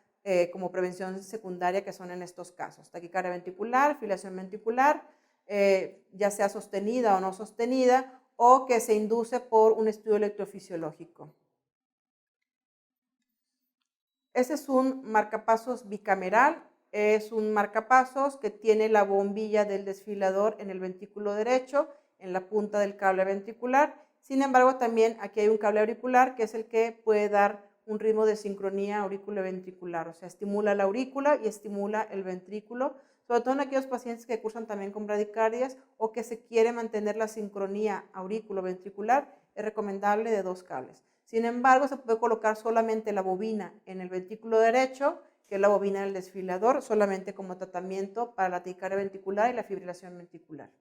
como prevención secundaria, que son en estos casos. Taquicardia ventricular, fibrilación ventricular, ya sea sostenida o no sostenida, o que se induce por un estudio electrofisiológico. Ese es un marcapasos bicameral, es un marcapasos que tiene la bombilla del desfibrilador en el ventrículo derecho, en la punta del cable ventricular. Sin embargo, también aquí hay un cable auricular que es el que puede dar un ritmo de sincronía aurículo-ventricular, o sea, estimula la aurícula y estimula el ventrículo, sobre todo en aquellos pacientes que cursan también con bradicardias o que se quiere mantener la sincronía aurículo-ventricular, es recomendable de 2 cables. Sin embargo, se puede colocar solamente la bobina en el ventrículo derecho, que es la bobina del desfibrilador, solamente como tratamiento para la taquicardia ventricular y la fibrilación ventricular.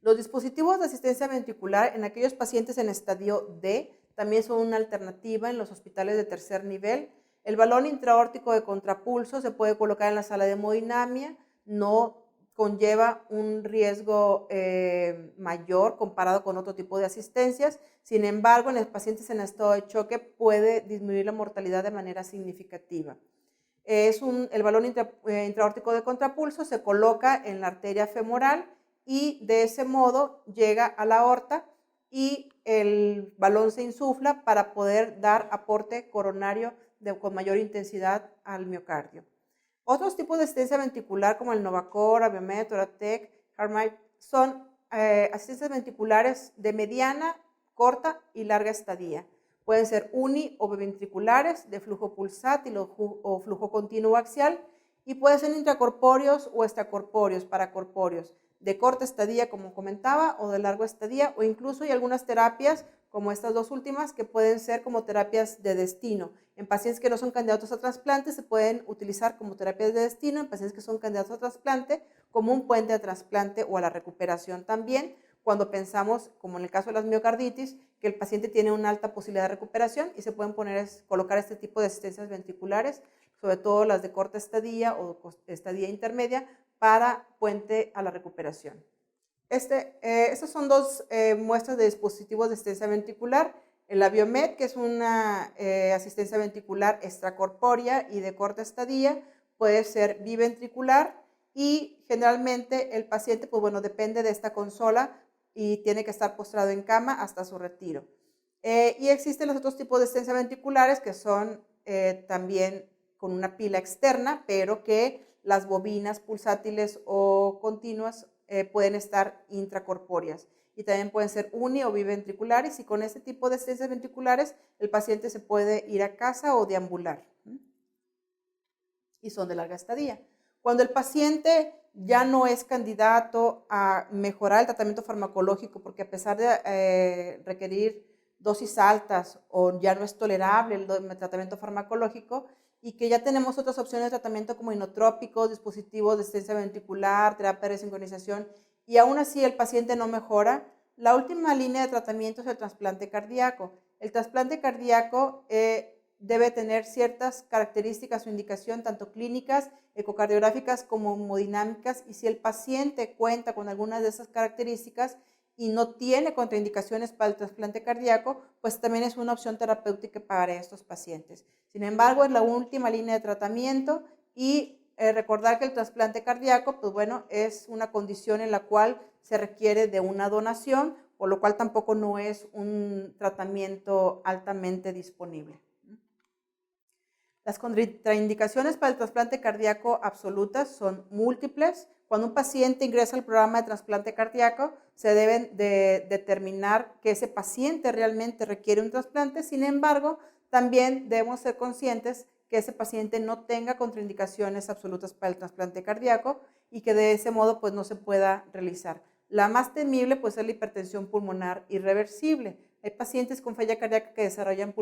Los dispositivos de asistencia ventricular en aquellos pacientes en estadio D también son una alternativa en los hospitales de tercer nivel. El balón intraórtico de contrapulso se puede colocar en la sala de hemodinamia, no conlleva un riesgo mayor comparado con otro tipo de asistencias. Sin embargo, en los pacientes en estado de choque puede disminuir la mortalidad de manera significativa. El balón intraórtico de contrapulso se coloca en la arteria femoral y de ese modo llega a la aorta y el balón se insufla para poder dar aporte coronario con mayor intensidad al miocardio. Otros tipos de asistencia ventricular como el Novacor, Abiomed, Oratec, Harmite son asistencias ventriculares de mediana, corta y larga estadía. Pueden ser uni o biventriculares de flujo pulsátil o flujo continuo axial y pueden ser intracorpóreos o extracorpóreos, paracorpóreos, de corta estadía como comentaba o de larga estadía, o incluso hay algunas terapias como estas dos últimas que pueden ser como terapias de destino. En pacientes que no son candidatos a trasplante se pueden utilizar como terapias de destino, en pacientes que son candidatos a trasplante como un puente a trasplante o a la recuperación también, cuando pensamos, como en el caso de las miocarditis, que el paciente tiene una alta posibilidad de recuperación y se pueden colocar este tipo de asistencias ventriculares, sobre todo las de corta estadía o estadía intermedia, para puente a la recuperación. Estas son dos muestras de dispositivos de asistencia ventricular. El Abiomed, que es una asistencia ventricular extracorpórea y de corta estadía, puede ser biventricular y generalmente el paciente, pues bueno, depende de esta consola y tiene que estar postrado en cama hasta su retiro. Y existen los otros tipos de asistencia ventriculares que son también con una pila externa, pero que las bobinas pulsátiles o continuas pueden estar intracorpóreas y también pueden ser uni o biventriculares, y con este tipo de asistencias ventriculares el paciente se puede ir a casa o deambular y son de larga estadía. Cuando el paciente ya no es candidato a mejorar el tratamiento farmacológico porque a pesar de requerir dosis altas o ya no es tolerable el tratamiento farmacológico y que ya tenemos otras opciones de tratamiento como inotrópicos, dispositivos de asistencia ventricular, terapia de sincronización y aún así el paciente no mejora, la última línea de tratamiento es el trasplante cardíaco. El trasplante cardíaco debe tener ciertas características o indicación, tanto clínicas, ecocardiográficas como hemodinámicas, y si el paciente cuenta con algunas de esas características y no tiene contraindicaciones para el trasplante cardíaco, pues también es una opción terapéutica para estos pacientes. Sin embargo, es la última línea de tratamiento y recordar que el trasplante cardíaco, pues bueno, es una condición en la cual se requiere de una donación, por lo cual tampoco no es un tratamiento altamente disponible. Las contraindicaciones para el trasplante cardíaco absolutas son múltiples. Cuando un paciente ingresa al programa de trasplante cardíaco, se deben de determinar que ese paciente realmente requiere un trasplante. Sin embargo, también debemos ser conscientes que ese paciente no tenga contraindicaciones absolutas para el trasplante cardíaco y que de ese modo pues, no se pueda realizar. La más temible pues, es la hipertensión pulmonar irreversible. Hay pacientes con falla cardíaca que desarrollan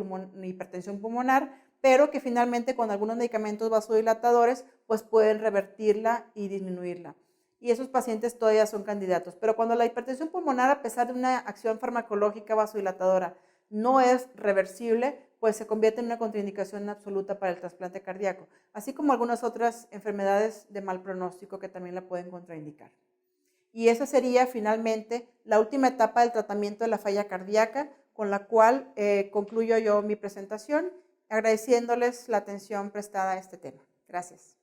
hipertensión pulmonar, pero que finalmente con algunos medicamentos vasodilatadores pues pueden revertirla y disminuirla. Y esos pacientes todavía son candidatos. Pero cuando la hipertensión pulmonar, a pesar de una acción farmacológica vasodilatadora, no es reversible, pues se convierte en una contraindicación absoluta para el trasplante cardíaco, así como algunas otras enfermedades de mal pronóstico que también la pueden contraindicar. Y esa sería finalmente la última etapa del tratamiento de la falla cardíaca, con la cual concluyo yo mi presentación, agradeciéndoles la atención prestada a este tema. Gracias.